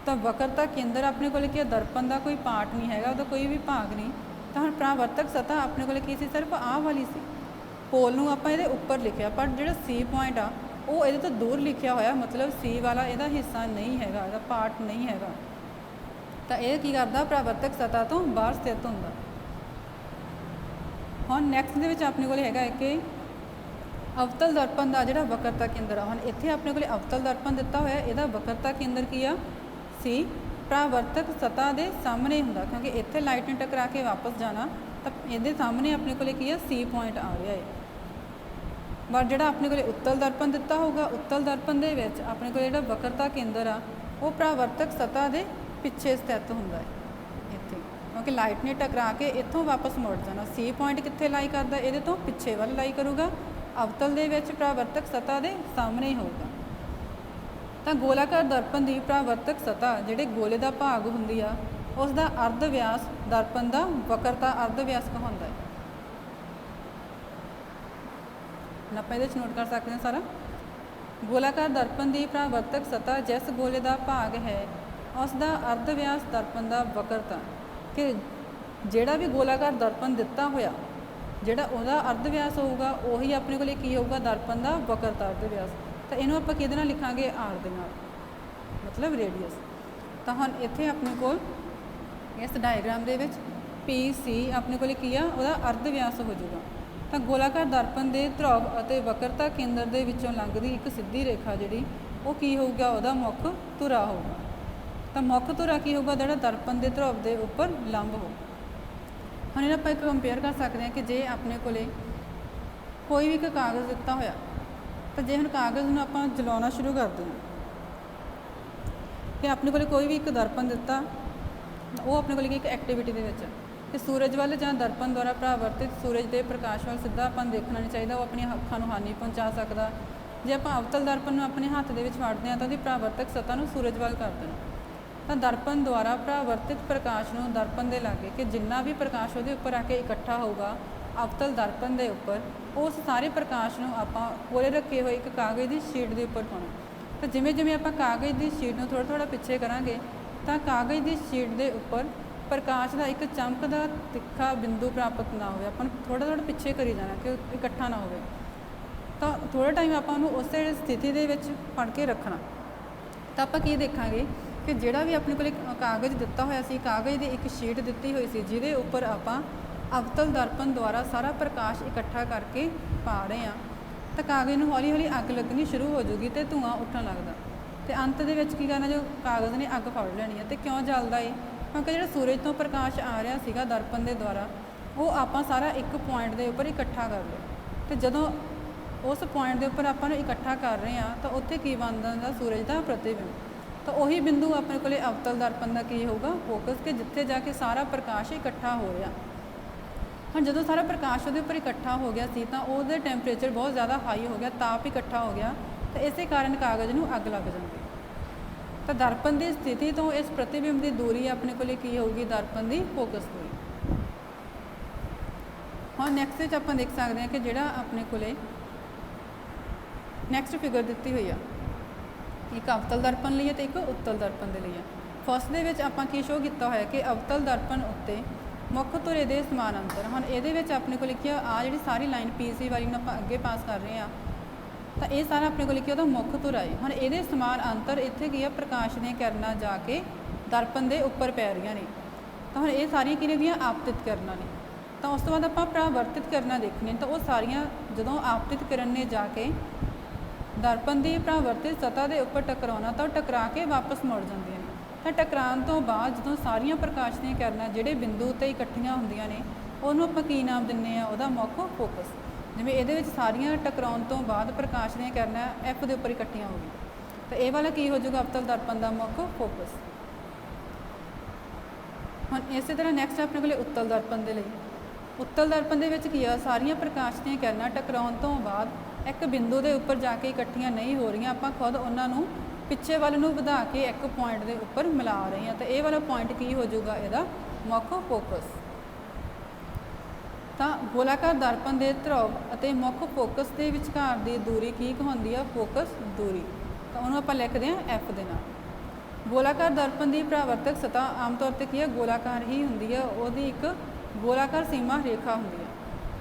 ਤਾਂ ਵਕਰਤਾ ਕੇਂਦਰ ਆਪਣੇ ਕੋਲ ਕੀ ਹੈ, ਦਰਪਣ ਦਾ ਕੋਈ ਪਾਰਟ ਨਹੀਂ ਹੈਗਾ, ਉਹਦਾ ਕੋਈ ਵੀ ਭਾਗ ਨਹੀਂ। ਤਾਂ ਹੁਣ ਪਰਾਵਰਤਕ ਸਤ੍ਹਾ ਆਪਣੇ ਕੋਲ ਕੀ ਸੀ, ਸਿਰਫ ਆਹ ਵਾਲੀ ਸੀ। ਪੋਲ ਨੂੰ ਆਪਾਂ ਇਹਦੇ ਉੱਪਰ ਲਿਖਿਆ, ਪਰ ਜਿਹੜਾ C ਪੁਆਇੰਟ ਆ ਉਹ ਇਹਦੇ ਤੋਂ ਦੂਰ ਲਿਖਿਆ ਹੋਇਆ, ਮਤਲਬ C ਵਾਲਾ ਇਹਦਾ ਹਿੱਸਾ ਨਹੀਂ ਹੈਗਾ, ਇਹਦਾ ਪਾਰਟ ਨਹੀਂ ਹੈਗਾ। ਤਾਂ ਇਹ ਕੀ ਕਰਦਾ, ਪਰਾਵਰਤਕ ਸਤ੍ਹਾ ਤੋਂ ਬਾਹਰ ਸਥਿਤ ਹੁੰਦਾ। ਹੁਣ ਨੈਕਸਟ ਦੇ ਵਿੱਚ ਆਪਣੇ ਕੋਲ ਹੈਗਾ ਕਿ ਅਵਤਲ ਦਰਪਣ ਦਾ ਜਿਹੜਾ ਵਕਰਤਾ ਕੇਂਦਰ ਆ। ਹੁਣ ਇੱਥੇ ਆਪਣੇ ਕੋਲ ਅਵਤਲ ਦਰਪਣ ਦਿੱਤਾ ਹੋਇਆ, ਇਹਦਾ ਵਕਰਤਾ ਕੇਂਦਰ ਕੀ ਆ, C। ਪਰਾਵਰਤਕ ਸਤ੍ਹਾ ਦੇ ਸਾਹਮਣੇ ਹੁੰਦਾ, ਕਿਉਂਕਿ ਇੱਥੇ ਲਾਈਟ ਨੇ ਟਕਰਾ ਕੇ ਵਾਪਸ ਜਾਣਾ, ਤਾਂ ਇਹਦੇ ਸਾਹਮਣੇ ਆਪਣੇ ਕੋਲ ਕੀ ਆ, C ਪੁਆਇੰਟ ਆ ਰਿਹਾ ਹੈ। ਪਰ ਜਿਹੜਾ ਆਪਣੇ ਕੋਲ ਉੱਤਲ ਦਰਪਣ ਦਿੱਤਾ ਹੋਊਗਾ, ਉੱਤਲ ਦਰਪਣ ਦੇ ਵਿੱਚ ਆਪਣੇ ਕੋਲ ਜਿਹੜਾ ਵਕਰਤਾ ਕੇਂਦਰ ਆ ਉਹ ਪਰਾਵਰਤਕ ਸਤ੍ਹਾ ਦੇ ਪਿੱਛੇ ਸਥਿਤ ਹੁੰਦਾ ਹੈ ਇੱਥੇ, ਕਿਉਂਕਿ ਲਾਈਟ ਨੇ ਟਕਰਾ ਕੇ ਇੱਥੋਂ ਵਾਪਸ ਮੁੜ ਜਾਣਾ। C ਪੁਆਇੰਟ ਕਿੱਥੇ ਲਾਈ ਕਰਦਾ, ਇਹਦੇ ਤੋਂ ਪਿੱਛੇ ਵੱਲ ਲਾਈ ਕਰੂਗਾ। ਅਵਤਲ ਦੇ ਵਿੱਚ ਪਰਾਵਰਤਕ ਸਤ੍ਹਾ ਦੇ ਸਾਹਮਣੇ ਹੀ ਹੋਊਗਾ। ਤਾਂ ਗੋਲਾਕਾਰ ਦਰਪਣ ਦੀ ਪਰਾਵਰਤਕ ਸਤ੍ਹਾ ਜਿਹੜੇ ਗੋਲੇ ਦਾ ਭਾਗ ਹੁੰਦੀ ਆ, ਉਸ ਦਾ ਅਰਧ ਵਿਆਸ ਦਰਪਣ ਦਾ ਵਕਰਤਾ ਅਰਧ ਵਿਆਸ ਕਹਾਉਂਦਾ ਹੈ। ਹੁਣ ਆਪਾਂ ਇਹਦੇ 'ਚ ਨੋਟ ਕਰ ਸਕਦੇ ਹਾਂ ਸਾਰਾ। ਗੋਲਾਕਾਰ ਦਰਪਣ ਦੀ ਪਰਾਵਰਤਕ ਸਤ੍ਹਾ ਜਿਸ ਗੋਲੇ ਦਾ ਭਾਗ ਹੈ ਉਸ ਦਾ ਅਰਧ ਵਿਆਸ ਦਰਪਣ ਦਾ ਵਕਰਤਾ। ਕਿ ਜਿਹੜਾ ਵੀ ਗੋਲਾਕਾਰ ਦਰਪਣ ਦਿੱਤਾ ਹੋਇਆ, ਜਿਹੜਾ ਉਹਦਾ ਅਰਧ ਵਿਆਸ ਹੋਊਗਾ ਉਹੀ ਆਪਣੇ ਕੋਲ ਕੀ ਹੋਊਗਾ, ਦਰਪਣ ਦਾ ਵਕਰਤਾ ਅਰਧ ਵਿਆਸ। ਤਾਂ ਇਹਨੂੰ ਆਪਾਂ ਕਿਹਦੇ ਨਾਲ ਲਿਖਾਂਗੇ, R ਦੇ ਨਾਲ, ਮਤਲਬ ਰੇਡੀਅਸ। ਤਾਂ ਹੁਣ ਇੱਥੇ ਆਪਣੇ ਕੋਲ ਇਸ ਡਾਇਗਰਾਮ ਦੇ ਵਿੱਚ PC ਆਪਣੇ ਕੋਲ ਕੀ ਆ, ਉਹਦਾ ਅਰਧ ਵਿਆਸ ਹੋ ਜਾਊਗਾ। ਤਾਂ ਗੋਲਾਕਾਰ ਦਰਪਣ ਦੇ ਧਰੁਵ ਅਤੇ ਵਕਰਤਾ ਕੇਂਦਰ ਦੇ ਵਿੱਚੋਂ ਲੰਘਦੀ ਇੱਕ ਸਿੱਧੀ ਰੇਖਾ ਜਿਹੜੀ ਉਹ ਕੀ ਹੋਊਗਾ, ਉਹਦਾ ਮੁੱਖ ਧੁਰਾ ਹੋਊਗਾ। ਤਾਂ ਮੁੱਖ ਧੁਰਾ ਕੀ ਹੋਊਗਾ, ਜਿਹੜਾ ਦਰਪਣ ਦੇ ਧਰੁਵ ਦੇ ਉੱਪਰ ਲੰਬ ਹੋ। ਹੁਣ ਇਹਨਾਂ ਆਪਾਂ ਇੱਕ ਕੰਪੇਅਰ ਕਰ ਸਕਦੇ ਹਾਂ ਕਿ ਜੇ ਆਪਣੇ ਕੋਲੇ ਕੋਈ ਵੀ ਇੱਕ ਕਾਗਜ਼ ਦਿੱਤਾ ਹੋਇਆ, ਤਾਂ ਜੇ ਹੁਣ ਕਾਗਜ਼ ਨੂੰ ਆਪਾਂ ਜਲਾਉਣਾ ਸ਼ੁਰੂ ਕਰ ਦਿੰਦੇ ਕਿ ਆਪਣੇ ਕੋਲੇ ਕੋਈ ਵੀ ਇੱਕ ਦਰਪਣ ਦਿੱਤਾ, ਉਹ ਆਪਣੇ ਕੋਲ ਇੱਕ ਐਕਟੀਵਿਟੀ ਦੇ ਵਿੱਚ ਕਿ ਸੂਰਜ ਵੱਲ ਜਾਂ ਦਰਪਣ ਦੁਆਰਾ ਪਰਾਵਰਤਿਤ ਸੂਰਜ ਦੇ ਪ੍ਰਕਾਸ਼ ਵੱਲ ਸਿੱਧਾ ਆਪਾਂ ਦੇਖਣਾ ਨਹੀਂ ਚਾਹੀਦਾ, ਉਹ ਆਪਣੀਆਂ ਅੱਖਾਂ ਨੂੰ ਹਾਨੀ ਪਹੁੰਚਾ ਸਕਦਾ। ਜੇ ਆਪਾਂ ਅਵਤਲ ਦਰਪਣ ਨੂੰ ਆਪਣੇ ਹੱਥ ਦੇ ਵਿੱਚ ਫੜਦੇ ਹਾਂ ਤਾਂ ਉਹਦੀ ਪਰਾਵਰਤਕ ਸਤ੍ਹਾ ਨੂੰ ਸੂਰਜ ਵੱਲ ਕਰ ਦੇਣਾ। ਤਾਂ ਦਰਪਣ ਦੁਆਰਾ ਪਰਾਵਰਤਿਤ ਪ੍ਰਕਾਸ਼ ਨੂੰ ਦਰਪਣ ਦੇ ਲਾਗੇ ਕਿ ਜਿੰਨਾ ਵੀ ਪ੍ਰਕਾਸ਼ ਉਹਦੇ ਉੱਪਰ ਆ ਕੇ ਇਕੱਠਾ ਹੋਊਗਾ ਅਵਤਲ ਦਰਪਣ ਦੇ ਉੱਪਰ, ਉਸ ਸਾਰੇ ਪ੍ਰਕਾਸ਼ ਨੂੰ ਆਪਾਂ ਕੋਲੇ ਰੱਖੇ ਹੋਏ ਇੱਕ ਕਾਗਜ਼ ਦੀ ਸ਼ੀਟ ਦੇ ਉੱਪਰ ਪਾਉਣਾ। ਤਾਂ ਜਿਵੇਂ ਜਿਵੇਂ ਆਪਾਂ ਕਾਗਜ਼ ਦੀ ਸ਼ੀਟ ਨੂੰ ਥੋੜ੍ਹਾ ਥੋੜ੍ਹਾ ਪਿੱਛੇ ਕਰਾਂਗੇ ਤਾਂ ਕਾਗਜ਼ ਦੀ ਸ਼ੀਟ ਦੇ ਉੱਪਰ ਪ੍ਰਕਾਸ਼ ਦਾ ਇੱਕ ਚਮਕਦਾ ਤਿੱਖਾ ਬਿੰਦੂ ਪ੍ਰਾਪਤ ਨਾ ਹੋਵੇ। ਆਪਾਂ ਨੂੰ ਥੋੜ੍ਹਾ ਥੋੜ੍ਹਾ ਪਿੱਛੇ ਕਰੀ ਜਾਣਾ ਕਿ ਇਕੱਠਾ ਨਾ ਹੋਵੇ। ਤਾਂ ਥੋੜ੍ਹਾ ਟਾਈਮ ਆਪਾਂ ਉਹਨੂੰ ਉਸੇ ਸਥਿਤੀ ਦੇ ਵਿੱਚ ਫੜ ਕੇ ਰੱਖਣਾ। ਤਾਂ ਆਪਾਂ ਕੀ ਦੇਖਾਂਗੇ ਕਿ ਜਿਹੜਾ ਵੀ ਆਪਣੇ ਕੋਲ ਕਾਗਜ਼ ਦਿੱਤਾ ਹੋਇਆ ਸੀ, ਕਾਗਜ਼ ਦੀ ਇੱਕ ਸ਼ੀਟ ਦਿੱਤੀ ਹੋਈ ਸੀ ਜਿਹਦੇ ਉੱਪਰ ਆਪਾਂ ਅਵਤਲ ਦਰਪਣ ਦੁਆਰਾ ਸਾਰਾ ਪ੍ਰਕਾਸ਼ ਇਕੱਠਾ ਕਰਕੇ ਪਾ ਰਹੇ ਹਾਂ, ਤਾਂ ਕਾਗਜ਼ ਨੂੰ ਹੌਲੀ ਹੌਲੀ ਅੱਗ ਲੱਗਣੀ ਸ਼ੁਰੂ ਹੋ ਜੂਗੀ ਅਤੇ ਧੂੰਆਂ ਉੱਠਣ ਲੱਗਦਾ। ਅਤੇ ਅੰਤ ਦੇ ਵਿੱਚ ਕੀ ਕਰਨਾ, ਜੋ ਕਾਗਜ਼ ਨੇ ਅੱਗ ਫੜ ਲੈਣੀ ਹੈ। ਅਤੇ ਕਿਉਂ ਜਲਦਾ ਏ, ਕਿਉਂਕਿ ਜਿਹੜਾ ਸੂਰਜ ਤੋਂ ਪ੍ਰਕਾਸ਼ ਆ ਰਿਹਾ ਸੀਗਾ ਦਰਪਣ ਦੇ ਦੁਆਰਾ, ਉਹ ਆਪਾਂ ਸਾਰਾ ਇੱਕ ਪੁਆਇੰਟ ਦੇ ਉੱਪਰ ਇਕੱਠਾ ਕਰ ਲਿਆ। ਅਤੇ ਜਦੋਂ ਉਸ ਪੁਆਇੰਟ ਦੇ ਉੱਪਰ ਆਪਾਂ ਨੂੰ ਇਕੱਠਾ ਕਰ ਰਹੇ ਹਾਂ ਤਾਂ ਉੱਥੇ ਕੀ ਬਣਦਾ ਹੁੰਦਾ, ਸੂਰਜ ਦਾ ਪ੍ਰਤੀਬਿੰਬ। ਤਾਂ ਉਹੀ ਬਿੰਦੂ ਆਪਣੇ ਕੋਲ ਅਵਤਲ ਦਰਪਣ ਦਾ ਕੀ ਹੋਊਗਾ, ਫੋਕਸ, ਕਿ ਜਿੱਥੇ ਜਾ ਕੇ ਸਾਰਾ ਪ੍ਰਕਾਸ਼ ਇਕੱਠਾ ਹੋ ਰਿਹਾ। ਹੁਣ ਜਦੋਂ ਸਾਰਾ ਪ੍ਰਕਾਸ਼ ਉਹਦੇ ਉੱਪਰ ਇਕੱਠਾ ਹੋ ਗਿਆ ਸੀ ਤਾਂ ਉਹਦੇ ਟੈਂਪਰੇਚਰ ਬਹੁਤ ਜ਼ਿਆਦਾ ਹਾਈ ਹੋ ਗਿਆ, ਤਾਪ ਇਕੱਠਾ ਹੋ ਗਿਆ, ਤਾਂ ਇਸੇ ਕਾਰਨ ਕਾਗਜ਼ ਨੂੰ ਅੱਗ ਲੱਗ ਜਾਂਦੀ। ਤਾਂ ਦਰਪਣ ਦੀ ਸਥਿਤੀ ਤੋਂ ਇਸ ਪ੍ਰਤੀਬਿੰਬ ਦੀ ਦੂਰੀ ਆਪਣੇ ਕੋਲ ਕੀ ਹੋਊਗੀ, ਦਰਪਣ ਦੀ ਫੋਕਸ ਦੂਰੀ। ਹੁਣ ਨੈਕਸਟ ਵਿੱਚ ਆਪਾਂ ਦੇਖ ਸਕਦੇ ਹਾਂ ਕਿ ਜਿਹੜਾ ਆਪਣੇ ਕੋਲੇ ਨੈਕਸਟ ਫਿਗਰ ਦਿੱਤੀ ਹੋਈ ਆ, ਇੱਕ ਅਵਤਲ ਦਰਪਣ ਲਈ ਹੈ ਅਤੇ ਇੱਕ ਉੱਤਲ ਦਰਪਣ ਦੇ ਲਈ ਹੈ। ਫਸਟ ਦੇ ਵਿੱਚ ਆਪਾਂ ਕੀ ਸ਼ੋਅ ਕੀਤਾ ਹੋਇਆ ਕਿ ਅਵਤਲ ਦਰਪਣ ਉੱਤੇ ਮੁੱਖ ਧੁਰੇ ਦੇ ਸਮਾਨਾਂਤਰ। ਹੁਣ ਇਹਦੇ ਵਿੱਚ ਆਪਣੇ ਕੋਲ ਕੀ ਆ, ਜਿਹੜੀ ਸਾਰੀ ਲਾਈਨ PC ਵਾਲੀ ਨੂੰ ਆਪਾਂ ਅੱਗੇ ਪਾਸ ਕਰ ਰਹੇ ਹਾਂ, ਤਾਂ ਇਹ ਸਾਰਾ ਆਪਣੇ ਕੋਲ ਕੀ ਉਹਦਾ ਮੁੱਖ ਧੁਰਾ ਹੈ। ਹੁਣ ਇਹਦੇ ਸਮਾਨਾਂਤਰ ਇੱਥੇ ਕੀ ਆ, ਪ੍ਰਕਾਸ਼ ਦੀਆਂ ਕਿਰਨਾਂ ਜਾ ਕੇ ਦਰਪਣ ਦੇ ਉੱਪਰ ਪੈ ਰਹੀਆਂ ਨੇ। ਤਾਂ ਹੁਣ ਇਹ ਸਾਰੀਆਂ ਕਿਹਨੇ ਦੀਆਂ, ਆਪਤਿਤ ਕਿਰਨਾਂ ਨੇ। ਤਾਂ ਉਸ ਤੋਂ ਬਾਅਦ ਆਪਾਂ ਪਰਾਵਰਤਿਤ ਕਰਨਾ ਦੇਖਣੀ ਤਾਂ ਉਹ ਸਾਰੀਆਂ ਜਦੋਂ ਆਪਤਿਤ ਕਿਰਨ ਨੇ ਜਾ ਕੇ ਦਰਪਣ ਦੀ ਪਰਾਵਰਤਿਤ ਸਤ੍ਹਾ ਦੇ ਉੱਪਰ ਟਕਰਾਉਣਾ ਤਾਂ ਉਹ ਟਕਰਾ ਕੇ ਵਾਪਸ ਮੁੜ ਜਾਂਦੀਆਂ ਨੇ। ਤਾਂ ਟਕਰਾਉਣ ਤੋਂ ਬਾਅਦ ਜਦੋਂ ਸਾਰੀਆਂ ਪ੍ਰਕਾਸ਼ ਦੀਆਂ ਕਿਰਨਾਂ ਜਿਹੜੇ ਬਿੰਦੂ ਉੱਤੇ ਇਕੱਠੀਆਂ ਹੁੰਦੀਆਂ ਨੇ ਉਹਨੂੰ ਆਪਾਂ ਕੀ ਨਾਮ ਦਿੰਦੇ ਆ? ਉਹਦਾ ਮੁੱਖ ਫੋਕਸ। ਜਿਵੇਂ ਇਹਦੇ ਵਿੱਚ ਸਾਰੀਆਂ ਟਕਰਾਉਣ ਤੋਂ ਬਾਅਦ ਪ੍ਰਕਾਸ਼ ਦੀਆਂ ਕਿਰਨਾਂ ਐਫ ਦੇ ਉੱਪਰ ਇਕੱਠੀਆਂ ਹੋ ਗਈਆਂ ਤਾਂ ਇਹ ਵਾਲਾ ਕੀ ਹੋ ਜਾਊਗਾ? ਅਵਤਲ ਦਰਪਣ ਦਾ ਮੁੱਖ ਫੋਕਸ। ਹੁਣ ਇਸੇ ਤਰ੍ਹਾਂ ਨੈਕਸਟ ਆਪਣੇ ਕੋਲ ਉੱਤਲ ਦਰਪਣ ਦੇ ਲਈ। ਉੱਤਲ ਦਰਪਣ ਦੇ ਵਿੱਚ ਕੀ ਆ? ਸਾਰੀਆਂ ਪ੍ਰਕਾਸ਼ ਦੀਆਂ ਕਿਰਨਾਂ ਟਕਰਾਉਣ ਤੋਂ ਬਾਅਦ ਇੱਕ ਬਿੰਦੂ ਦੇ ਉੱਪਰ ਜਾ ਕੇ ਇਕੱਠੀਆਂ ਨਹੀਂ ਹੋ ਰਹੀਆਂ, ਆਪਾਂ ਖੁਦ ਉਹਨਾਂ ਨੂੰ ਪਿੱਛੇ ਵੱਲ ਨੂੰ ਵਧਾ ਕੇ ਇੱਕ ਪੁਆਇੰਟ ਦੇ ਉੱਪਰ ਮਿਲਾ ਰਹੇ ਹਾਂ ਤਾਂ ਇਹ ਵਾਲਾ ਪੁਆਇੰਟ ਕੀ ਹੋ ਜਾਊਗਾ? ਇਹਦਾ ਮੁੱਖ ਫੋਕਸ। ਤਾਂ ਗੋਲਾਕਾਰ ਦਰਪਣ ਦੇ ਧਰੁਵ ਅਤੇ ਮੁੱਖ ਫੋਕਸ ਦੇ ਵਿਚਕਾਰ ਦੀ ਦੂਰੀ ਕੀ ਕਹਾਉਂਦੀ ਆ? ਫੋਕਸ ਦੂਰੀ। ਤਾਂ ਉਹਨੂੰ ਆਪਾਂ ਲਿਖਦੇ ਹਾਂ ਐਫ ਦੇ ਨਾਲ। ਗੋਲਾਕਾਰ ਦਰਪਣ ਦੀ ਪਰਾਵਰਤਕ ਸਤ੍ਹਾ ਆਮ ਤੌਰ 'ਤੇ ਕੀ ਹੈ? ਗੋਲਾਕਾਰ ਹੀ ਹੁੰਦੀ ਹੈ, ਉਹਦੀ ਇੱਕ ਗੋਲਾਕਾਰ ਸੀਮਾ ਰੇਖਾ ਹੁੰਦੀ ਹੈ।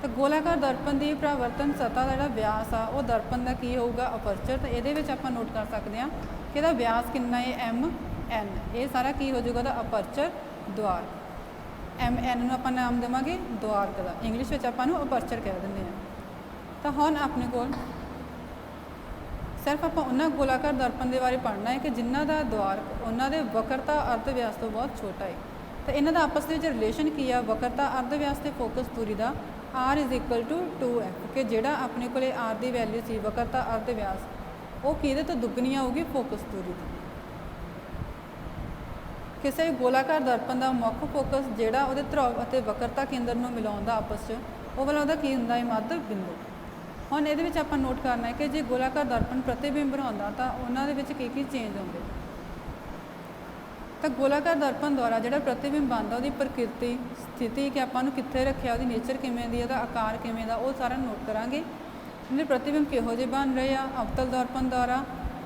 ਤਾਂ ਗੋਲਾਕਾਰ ਦਰਪਣ ਦੀ ਪਰਾਵਰਤਨ ਸਤ੍ਹਾ ਦਾ ਜਿਹੜਾ ਵਿਆਸ ਆ ਉਹ ਦਰਪਣ ਦਾ ਕੀ ਹੋਊਗਾ? ਅਪਰਚਰ। ਤਾਂ ਇਹਦੇ ਵਿੱਚ ਆਪਾਂ ਨੋਟ ਕਰ ਸਕਦੇ ਹਾਂ ਕਿ ਇਹਦਾ ਵਿਆਸ ਕਿੰਨਾ ਹੈ? M N. ਇਹ ਸਾਰਾ ਕੀ ਹੋ ਜਾਊਗਾ? ਉਹਦਾ ਅਪਰਚਰ ਦੁਆਰ। ਐਮ ਐਨ ਨੂੰ ਆਪਾਂ ਨਾਮ ਦੇਵਾਂਗੇ ਦੁਆਰਕ ਦਾ, ਇੰਗਲਿਸ਼ ਵਿੱਚ ਆਪਾਂ ਨੂੰ ਅਪਰਚਰ ਕਹਿ ਦਿੰਦੇ ਹਾਂ। ਤਾਂ ਹੁਣ ਆਪਣੇ ਕੋਲ ਸਿਰਫ ਆਪਾਂ ਉਹਨਾਂ ਗੋਲਾਕਾਰ ਦਰਪਣ ਦੇ ਬਾਰੇ ਪੜ੍ਹਨਾ ਹੈ ਕਿ ਜਿਨ੍ਹਾਂ ਦਾ ਦੁਆਰਕ ਉਹਨਾਂ ਦੇ ਵਕਰਤਾ ਅਰਧ ਵਿਆਸ ਤੋਂ ਬਹੁਤ ਛੋਟਾ ਹੈ। ਤਾਂ ਇਹਨਾਂ ਦਾ ਆਪਸ ਦੇ ਵਿੱਚ ਰਿਲੇਸ਼ਨ ਕੀ ਆ? ਵਕਰਤਾ ਅਰਧ ਵਿਆਸ ਤੇ ਫੋਕਸ ਦੂਰੀ ਦਾ r = 2f, ਕਿ ਜਿਹੜਾ ਆਪਣੇ ਕੋਲੇ r ਦੀ ਵੈਲਿਊ ਸੀ ਵਕਰਤਾ ਅਰਧ ਵਿਆਸ ਉਹ ਕਿਹਦੇ ਤੋਂ ਦੁੱਗਣੀ ਆਊਗੀ? ਫੋਕਸ ਦੂਰੀ ਦੀ। ਕਿਸੇ ਗੋਲਾਕਾਰ ਦਰਪਣ ਦਾ ਮੁੱਖ ਫੋਕਸ ਜਿਹੜਾ ਉਹਦੇ ਧਰੁਵ ਅਤੇ ਵਕਰਤਾ ਕੇਂਦਰ ਨੂੰ ਮਿਲਾਉਂਦਾ ਆਪਸ 'ਚ, ਉਹ ਵਾਲਾ ਉਹਦਾ ਕੀ ਹੁੰਦਾ ਹੈ? ਮੱਧ ਬਿੰਦੂ। ਹੁਣ ਇਹਦੇ ਵਿੱਚ ਆਪਾਂ ਨੋਟ ਕਰਨਾ ਹੈ ਕਿ ਜੇ ਗੋਲਾਕਾਰ ਦਰਪਣ ਪ੍ਰਤੀਬਿੰਬ ਬਣਾਉਂਦਾ ਤਾਂ ਉਹਨਾਂ ਦੇ ਵਿੱਚ ਕੀ ਚੇਂਜ ਆਉਂਦੇ। ਤਾਂ ਗੋਲਾਕਾਰ ਦਰਪਣ ਦੁਆਰਾ ਜਿਹੜਾ ਪ੍ਰਤੀਬਿੰਬ ਬਣਦਾ ਉਹਦੀ ਪ੍ਰਕਿਰਤੀ, ਸਥਿਤੀ, ਕਿ ਆਪਾਂ ਨੂੰ ਕਿੱਥੇ ਰੱਖਿਆ, ਉਹਦੀ ਨੇਚਰ ਕਿਵੇਂ ਦੀ, ਉਹਦਾ ਆਕਾਰ ਕਿਵੇਂ ਦਾ, ਉਹ ਸਾਰਾ ਨੋਟ ਕਰਾਂਗੇ। ਇਹਦੇ ਪ੍ਰਤੀਬਿੰਬ ਕਿਹੋ ਜਿਹੇ ਬਣ ਰਹੇ ਆ ਅਵਤਲ ਦਰਪਣ ਦੁਆਰਾ,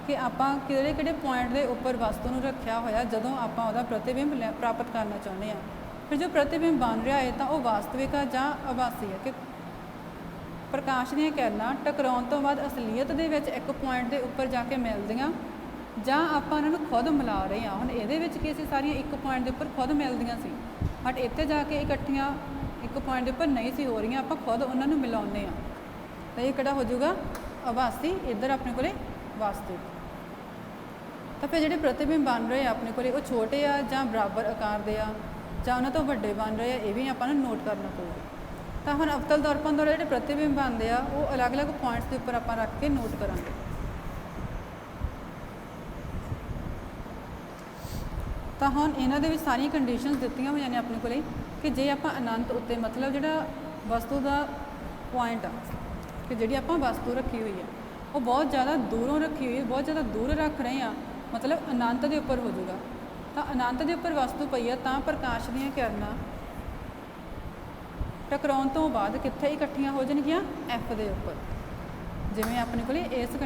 ਕਿ ਆਪਾਂ ਕਿਹੜੇ ਪੁਆਇੰਟ ਦੇ ਉੱਪਰ ਵਸਤੂ ਨੂੰ ਰੱਖਿਆ ਹੋਇਆ ਜਦੋਂ ਆਪਾਂ ਉਹਦਾ ਪ੍ਰਤੀਬਿੰਬ ਪ੍ਰਾਪਤ ਕਰਨਾ ਚਾਹੁੰਦੇ ਹਾਂ। ਫਿਰ ਜੋ ਪ੍ਰਤੀਬਿੰਬ ਬਣ ਰਿਹਾ ਹੈ ਤਾਂ ਉਹ ਵਾਸਤਵਿਕ ਆ ਜਾਂ ਆਭਾਸੀ ਹੈ, ਕਿ ਪ੍ਰਕਾਸ਼ ਦੀਆਂ ਕਿਰਨਾਂ ਟਕਰਾਉਣ ਤੋਂ ਬਾਅਦ ਅਸਲੀਅਤ ਦੇ ਵਿੱਚ ਇੱਕ ਪੁਆਇੰਟ ਦੇ ਉੱਪਰ ਜਾ ਕੇ ਮਿਲਦੀਆਂ ਜਾਂ ਆਪਾਂ ਉਹਨਾਂ ਨੂੰ ਖੁਦ ਮਿਲਾ ਰਹੇ ਹਾਂ। ਹੁਣ ਇਹਦੇ ਵਿੱਚ ਕੀ ਸੀ? ਸਾਰੀਆਂ ਇੱਕ ਪੁਆਇੰਟ ਦੇ ਉੱਪਰ ਖੁਦ ਮਿਲਦੀਆਂ ਸੀ, ਬਟ ਇੱਥੇ ਜਾ ਕੇ ਇਕੱਠੀਆਂ ਇੱਕ ਪੁਆਇੰਟ ਦੇ ਉੱਪਰ ਨਹੀਂ ਸੀ ਹੋ ਰਹੀਆਂ, ਆਪਾਂ ਖੁਦ ਉਹਨਾਂ ਨੂੰ ਮਿਲਾਉਂਦੇ ਹਾਂ। ਤਾਂ ਇਹ ਕਿਹੜਾ ਹੋ ਜਾਊਗਾ? ਆਭਾਸੀ। ਇੱਧਰ ਆਪਣੇ ਕੋਲੇ ਵਾਸਤਵਿਕ। ਤਾਂ ਫਿਰ ਜਿਹੜੇ ਪ੍ਰਤੀਬਿੰਬ ਬਣ ਰਹੇ ਆ ਆਪਣੇ ਕੋਲੇ ਉਹ ਛੋਟੇ ਆ ਜਾਂ ਬਰਾਬਰ ਆਕਾਰ ਦੇ ਆ ਜਾਂ ਉਹਨਾਂ ਤੋਂ ਵੱਡੇ ਬਣ ਰਹੇ ਆ, ਇਹ ਵੀ ਆਪਾਂ ਨੂੰ ਨੋਟ ਕਰਨਾ ਪਊਗਾ। ਤਾਂ ਹੁਣ ਅਵਤਲ ਦਰਪਣ ਦੁਆਰਾ ਜਿਹੜੇ ਪ੍ਰਤੀਬਿੰਬ ਬਣਦੇ ਆ ਉਹ ਅਲੱਗ-ਅਲੱਗ ਪੁਆਇੰਟਸ ਦੇ ਉੱਪਰ ਆਪਾਂ ਰੱਖ ਕੇ ਨੋਟ ਕਰਾਂਗੇ। ਤਾਂ ਹੁਣ ਇਹਨਾਂ ਦੇ ਵਿੱਚ ਸਾਰੀਆਂ ਕੰਡੀਸ਼ਨਸ ਦਿੱਤੀਆਂ ਹੋਈਆਂ ਨੇ ਆਪਣੇ ਕੋਲੇ ਕਿ ਜੇ ਆਪਾਂ ਅਨੰਤ ਉੱਤੇ, ਮਤਲਬ ਜਿਹੜਾ ਵਸਤੂ ਦਾ ਪੁਆਇੰਟ ਆ, ਕਿ ਜਿਹੜੀ ਆਪਾਂ ਵਸਤੂ ਰੱਖੀ ਹੋਈ ਆ ਉਹ ਬਹੁਤ ਜ਼ਿਆਦਾ ਦੂਰੋਂ ਰੱਖੀ ਹੋਈ ਹੈ, ਬਹੁਤ ਜ਼ਿਆਦਾ ਦੂਰ ਰੱਖ ਰਹੇ ਆ, ਮਤਲਬ ਅਨੰਤ ਦੇ ਉੱਪਰ ਹੋ ਜਾਊਗਾ। ਤਾਂ ਅਨੰਤ ਦੇ ਉੱਪਰ ਵਸਤੂ ਪਈ ਆ ਤਾਂ ਪ੍ਰਕਾਸ਼ ਦੀਆਂ ਕਿਰਨਾਂ ਟਕਰਾਉਣ ਤੋਂ ਬਾਅਦ ਕਿੱਥੇ ਇਕੱਠੀਆਂ ਹੋ ਜਾਣਗੀਆਂ? ਐਫ ਦੇ ਉੱਪਰ। ਜਿਵੇਂ ਆਪਣੇ ਕੋਲੇ ਇਸ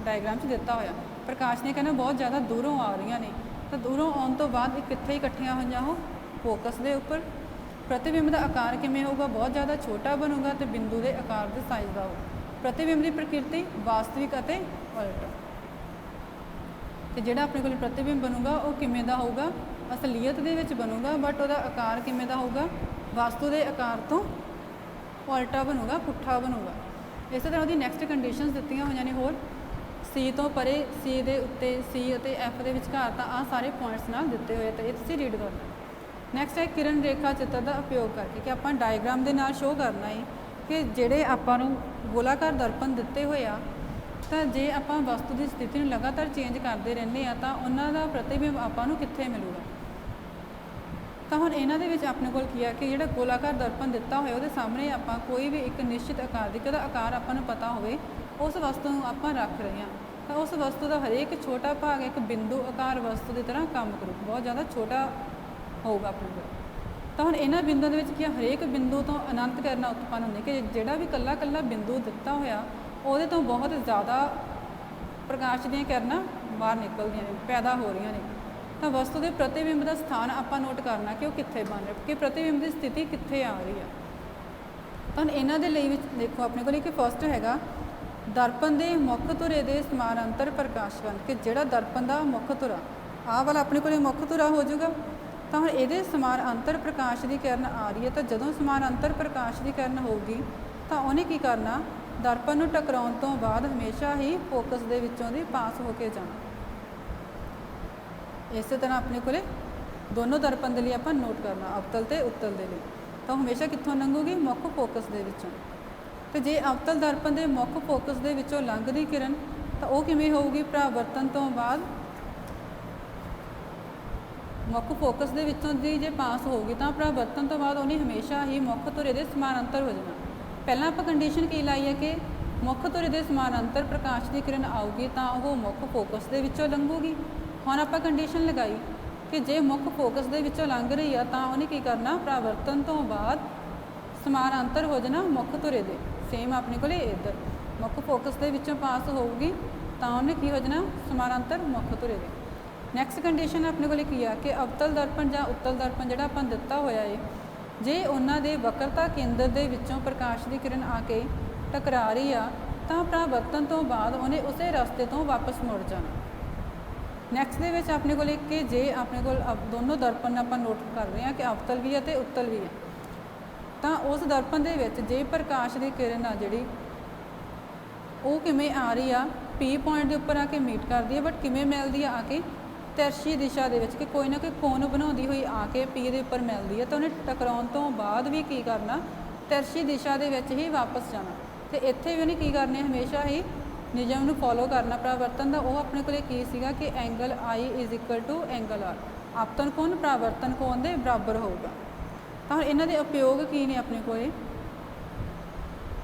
ਡਾਇਗਰਾਮ 'ਚ ਦਿੱਤਾ ਹੋਇਆ, ਪ੍ਰਕਾਸ਼ ਦੀਆਂ ਕਿਰਨਾਂ ਬਹੁਤ ਜ਼ਿਆਦਾ ਦੂਰੋਂ ਆ ਰਹੀਆਂ ਨੇ ਤਾਂ ਦੂਰੋਂ ਆਉਣ ਤੋਂ ਬਾਅਦ ਇਹ ਕਿੱਥੇ ਇਕੱਠੀਆਂ ਹੋਈਆਂ? ਉਹ ਫੋਕਸ ਦੇ ਉੱਪਰ। ਪ੍ਰਤੀਬਿੰਬ ਦਾ ਆਕਾਰ ਕਿਵੇਂ ਹੋਊਗਾ? ਬਹੁਤ ਜ਼ਿਆਦਾ ਛੋਟਾ ਬਣੂਗਾ ਤੇ ਬਿੰਦੂ ਦੇ ਆਕਾਰ ਦੇ ਸਾਈਜ਼ ਦਾ ਹੋਊ। ਪ੍ਰਤੀਬਿੰਬ ਦੀ ਪ੍ਰਕਿਰਤੀ ਵਾਸਤਵਿਕ ਅਤੇ ਉਲਟ। ਤੇ ਜਿਹੜਾ ਆਪਣੇ ਕੋਲ ਪ੍ਰਤੀਬਿੰਬ ਬਣੂਗਾ ਉਹ ਕਿਵੇਂ ਦਾ ਹੋਊਗਾ? ਅਸਲੀਅਤ ਦੇ ਵਿੱਚ ਬਣੂਗਾ, ਬਟ ਉਹਦਾ ਆਕਾਰ ਕਿਵੇਂ ਦਾ ਹੋਊਗਾ? ਵਸਤੂ ਦੇ ਆਕਾਰ ਤੋਂ ਉਲਟਾ ਬਣੂਗਾ, ਪੁੱਠਾ ਬਣੂਗਾ। ਇਸੇ ਤਰ੍ਹਾਂ ਉਹਦੀ ਨੈਕਸਟ ਕੰਡੀਸ਼ਨਸ ਦਿੱਤੀਆਂ ਹੋਈਆਂ ਨੇ ਹੋਰ। ਸੀ ਤੋਂ ਪਰੇ, ਸੀ ਦੇ ਉੱਤੇ, ਸੀ ਅਤੇ ਐਫ ਦੇ ਵਿਚਕਾਰ ਤਾਂ ਆਹ ਸਾਰੇ ਪੁਆਇੰਟਸ ਨਾਲ ਦਿੱਤੇ ਹੋਏ, ਤਾਂ ਇਹ ਤੁਸੀਂ ਰੀਡ ਕਰਨਾ। ਨੈਕਸਟ ਹੈ ਕਿਰਨ ਰੇਖਾ ਚਿੱਤਰ ਦਾ ਉਪਯੋਗ ਕਰਕੇ, ਕਿ ਆਪਾਂ ਡਾਇਗਰਾਮ ਦੇ ਨਾਲ ਸ਼ੋਅ ਕਰਨਾ ਹੈ ਕਿ ਜਿਹੜੇ ਆਪਾਂ ਨੂੰ ਗੋਲਾਕਾਰ ਦਰਪਣ ਦਿੱਤੇ ਹੋਏ ਆ ਤਾਂ ਜੇ ਆਪਾਂ ਵਸਤੂ ਦੀ ਸਥਿਤੀ ਨੂੰ ਲਗਾਤਾਰ ਚੇਂਜ ਕਰਦੇ ਰਹਿੰਦੇ ਆ ਤਾਂ ਉਹਨਾਂ ਦਾ ਪ੍ਰਤੀਬਿੰਬ ਆਪਾਂ ਨੂੰ ਕਿੱਥੇ ਮਿਲੂਗਾ। ਤਾਂ ਹੁਣ ਇਹਨਾਂ ਦੇ ਵਿੱਚ ਆਪਣੇ ਕੋਲ ਕੀ ਆ ਕਿ ਜਿਹੜਾ ਗੋਲਾਕਾਰ ਦਰਪਣ ਦਿੱਤਾ ਹੋਇਆ ਉਹਦੇ ਸਾਹਮਣੇ ਆਪਾਂ ਕੋਈ ਵੀ ਇੱਕ ਨਿਸ਼ਚਿਤ ਆਕਾਰ ਦੀ, ਉਹਦਾ ਆਕਾਰ ਆਪਾਂ ਨੂੰ ਪਤਾ ਹੋਵੇ, ਉਸ ਵਸਤੂ ਨੂੰ ਆਪਾਂ ਰੱਖ ਰਹੇ ਹਾਂ ਤਾਂ ਉਸ ਵਸਤੂ ਦਾ ਹਰੇਕ ਛੋਟਾ ਭਾਗ ਇੱਕ ਬਿੰਦੂ ਆਕਾਰ ਵਸਤੂ ਦੀ ਤਰ੍ਹਾਂ ਕੰਮ ਕਰੂ, ਬਹੁਤ ਜ਼ਿਆਦਾ ਛੋਟਾ ਹੋਊਗਾ ਆਪਣੇ ਕੋਲ। ਤਾਂ ਹੁਣ ਇਹਨਾਂ ਬਿੰਦੂਆਂ ਦੇ ਵਿੱਚ ਕੀ ਹਰੇਕ ਬਿੰਦੂ ਤੋਂ ਅਨੰਤ ਕਿਰਨਾਂ ਉਤਪੰਨ ਹੁੰਦੀ, ਕਿ ਜਿਹੜਾ ਵੀ ਇਕੱਲਾ ਬਿੰਦੂ ਦਿੱਤਾ ਹੋਇਆ ਉਹਦੇ ਤੋਂ ਬਹੁਤ ਜ਼ਿਆਦਾ ਪ੍ਰਕਾਸ਼ ਦੀਆਂ ਕਿਰਨਾਂ ਬਾਹਰ ਨਿਕਲਦੀਆਂ ਨੇ, ਪੈਦਾ ਹੋ ਰਹੀਆਂ ਨੇ। ਤਾਂ ਵਸਤੂ ਦੇ ਪ੍ਰਤੀਬਿੰਬ ਦਾ ਸਥਾਨ ਆਪਾਂ ਨੋਟ ਕਰਨਾ ਕਿ ਉਹ ਕਿੱਥੇ ਬਣ ਰਿਹਾ, ਕਿ ਪ੍ਰਤੀਬਿੰਬ ਦੀ ਸਥਿਤੀ ਕਿੱਥੇ ਆ ਰਹੀ ਆ। ਤਾਂ ਇਹਨਾਂ ਦੇ ਲਈ ਵਿੱਚ ਦੇਖੋ ਆਪਣੇ ਕੋਲ ਇੱਕ ਫਸਟ ਹੈਗਾ ਦਰਪਣ ਦੇ ਮੁੱਖ ਧੁਰੇ ਦੇ ਸਮਾਨਾਂਤਰ ਪ੍ਰਕਾਸ਼ਵਨ, ਕਿ ਜਿਹੜਾ ਦਰਪਣ ਦਾ ਮੁੱਖ ਧੁਰਾ, ਆਹ ਵਾਲਾ ਆਪਣੇ ਕੋਲ ਮੁੱਖ ਧੁਰਾ ਹੋ ਜਾਊਗਾ ਤਾਂ ਹੁਣ ਇਹਦੇ ਸਮਾਨਾਂਤਰ ਪ੍ਰਕਾਸ਼ ਦੀ ਕਿਰਨ ਆ ਰਹੀ ਹੈ, ਤਾਂ ਜਦੋਂ ਸਮਾਨਾਂਤਰ ਪ੍ਰਕਾਸ਼ ਦੀ ਕਿਰਨ ਹੋਊਗੀ ਤਾਂ ਉਹਨੇ ਕੀ ਕਰਨਾ, ਦਰਪਣ ਨੂੰ ਟਕਰਾਉਣ ਤੋਂ ਬਾਅਦ ਹਮੇਸ਼ਾ ਹੀ ਫੋਕਸ ਦੇ ਵਿੱਚੋਂ ਦੀ ਪਾਸ ਹੋ ਕੇ ਜਾਣਾ। ਇਸੇ ਤਰ੍ਹਾਂ ਆਪਣੇ ਕੋਲੇ ਦੋਨੋਂ ਦਰਪਣ ਦੇ ਲਈ ਆਪਾਂ ਨੋਟ ਕਰਨਾ, ਅਵਤਲ ਤੇ ਉੱਤਲ ਦੇ ਲਈ, ਤਾਂ ਹਮੇਸ਼ਾ ਕਿੱਥੋਂ ਲੰਘੂਗੀ, ਮੁੱਖ ਫੋਕਸ ਦੇ ਵਿੱਚੋਂ। ਤੇ ਜੇ ਅਵਤਲ ਦਰਪਣ ਦੇ ਮੁੱਖ ਫੋਕਸ ਦੇ ਵਿੱਚੋਂ ਲੰਘਦੀ ਕਿਰਨ ਤਾਂ ਉਹ ਕਿਵੇਂ ਹੋਊਗੀ, ਪਰਾਵਰਤਨ ਤੋਂ ਬਾਅਦ ਮੁੱਖ ਫੋਕਸ ਦੇ ਵਿੱਚੋਂ ਦੀ ਜੇ ਪਾਸ ਹੋਊਗੀ ਤਾਂ ਪਰਾਵਰਤਨ ਤੋਂ ਬਾਅਦ ਉਹਨੇ ਹਮੇਸ਼ਾ ਹੀ ਮੁੱਖ ਧੁਰੇ ਦੇ ਸਮਾਨਾਂਤਰ ਹੋ ਜਾਣਾ। ਪਹਿਲਾਂ ਆਪਾਂ ਕੰਡੀਸ਼ਨ ਕੀ ਲਾਈ ਹੈ ਕਿ ਮੁੱਖ ਧੁਰੇ ਦੇ ਸਮਾਨਾਂਤਰ ਪ੍ਰਕਾਸ਼ ਦੀ ਕਿਰਨ ਆਊਗੀ ਤਾਂ ਉਹ ਮੁੱਖ ਫੋਕਸ ਦੇ ਵਿੱਚੋਂ ਲੰਘੂਗੀ। ਹੁਣ ਆਪਾਂ ਕੰਡੀਸ਼ਨ ਲਗਾਈ ਕਿ ਜੇ ਮੁੱਖ ਫੋਕਸ ਦੇ ਵਿੱਚੋਂ ਲੰਘ ਰਹੀ ਆ ਤਾਂ ਉਹਨੇ ਕੀ ਕਰਨਾ, ਪਰਾਵਰਤਨ ਤੋਂ ਬਾਅਦ ਸਮਾਨਾਂਤਰ ਹੋ ਜਾਣਾ ਮੁੱਖ ਧੁਰੇ ਦੇ। ਸੇਮ ਆਪਣੇ ਕੋਲੇ ਇੱਧਰ ਮੁੱਖ ਫੋਕਸ ਦੇ ਵਿੱਚੋਂ ਪਾਸ ਹੋਊਗੀ ਤਾਂ ਉਹਨੇ ਕੀ ਹੋ ਜਾਣਾ, ਸਮਾਨਾਂਤਰ ਮੁੱਖ ਧੁਰੇ ਦੇ। ਨੈਕਸਟ ਕੰਡੀਸ਼ਨ ਆਪਣੇ ਕੋਲੇ ਕੀ ਆ ਕਿ ਅਵਤਲ ਦਰਪਣ ਜਾਂ ਉੱਤਲ ਦਰਪਣ ਜਿਹੜਾ ਆਪਾਂ ਦਿੱਤਾ ਹੋਇਆ ਏ, ਜੇ ਉਹਨਾਂ ਦੇ ਵਕਰਤਾ ਕੇਂਦਰ ਦੇ ਵਿੱਚੋਂ ਪ੍ਰਕਾਸ਼ ਦੀ ਕਿਰਨ ਆ ਕੇ ਟਕਰਾ ਰਹੀ ਆ ਤਾਂ ਪਰਾਵਰਤਨ ਤੋਂ ਬਾਅਦ ਉਹਨੇ ਉਸੇ ਰਸਤੇ ਤੋਂ ਵਾਪਸ ਮੁੜ ਜਾਣਾ। ਨੈਕਸਟ ਦੇ ਵਿੱਚ ਆਪਣੇ ਕੋਲ ਕਿ ਜੇ ਆਪਣੇ ਕੋਲ ਦੋਨੋਂ ਦਰਪਣ ਆਪਾਂ ਨੋਟ ਕਰ ਰਹੇ ਹਾਂ ਕਿ ਅਵਤਲ ਵੀ ਹੈ ਅਤੇ ਉੱਤਲ ਵੀ ਹੈ, ਤਾਂ ਉਸ ਦਰਪਣ ਦੇ ਵਿੱਚ ਜੇ ਪ੍ਰਕਾਸ਼ ਦੀ ਕਿਰਨ ਆ ਜਿਹੜੀ ਉਹ ਕਿਵੇਂ ਆ ਰਹੀ ਆ, ਪੀ ਪੁਆਇੰਟ ਦੇ ਉੱਪਰ ਆ ਕੇ ਮੀਟ ਕਰਦੀ ਹੈ, ਬਟ ਕਿਵੇਂ ਮਿਲਦੀ ਆ ਕੇ ਤਿਰਛੀ ਦਿਸ਼ਾ ਦੇ ਵਿੱਚ, ਕਿ ਕੋਈ ਨਾ ਕੋਈ ਕੋਣ ਬਣਾਉਂਦੀ ਹੋਈ ਆ ਕੇ ਪੀ ਦੇ ਉੱਪਰ ਮਿਲਦੀ ਹੈ, ਤਾਂ ਉਹਨੇ ਟਕਰਾਉਣ ਤੋਂ ਬਾਅਦ ਵੀ ਕੀ ਕਰਨਾ, ਤਿਰਛੀ ਦਿਸ਼ਾ ਦੇ ਵਿੱਚ ਹੀ ਵਾਪਸ ਜਾਣਾ। ਤੇ ਇੱਥੇ ਵੀ ਉਹਨੇ ਕੀ ਕਰਨੇ, ਹਮੇਸ਼ਾ ਹੀ ਨਿਯਮ ਨੂੰ ਫੋਲੋ ਕਰਨਾ ਪਰਾਵਰਤਨ ਦਾ। ਉਹ ਆਪਣੇ ਕੋਲੇ ਕੀ ਸੀਗਾ ਕਿ ਐਂਗਲ I = ਐਂਗਲ R, ਆਪਤਨ ਕੋਣ ਪਰਾਵਰਤਨ ਕੋਣ ਦੇ ਬਰਾਬਰ ਹੋਊਗਾ। ਤਾਂ ਹੁਣ ਇਹਨਾਂ ਦੇ ਉਪਯੋਗ ਕੀ ਨੇ ਆਪਣੇ ਕੋਲੇ,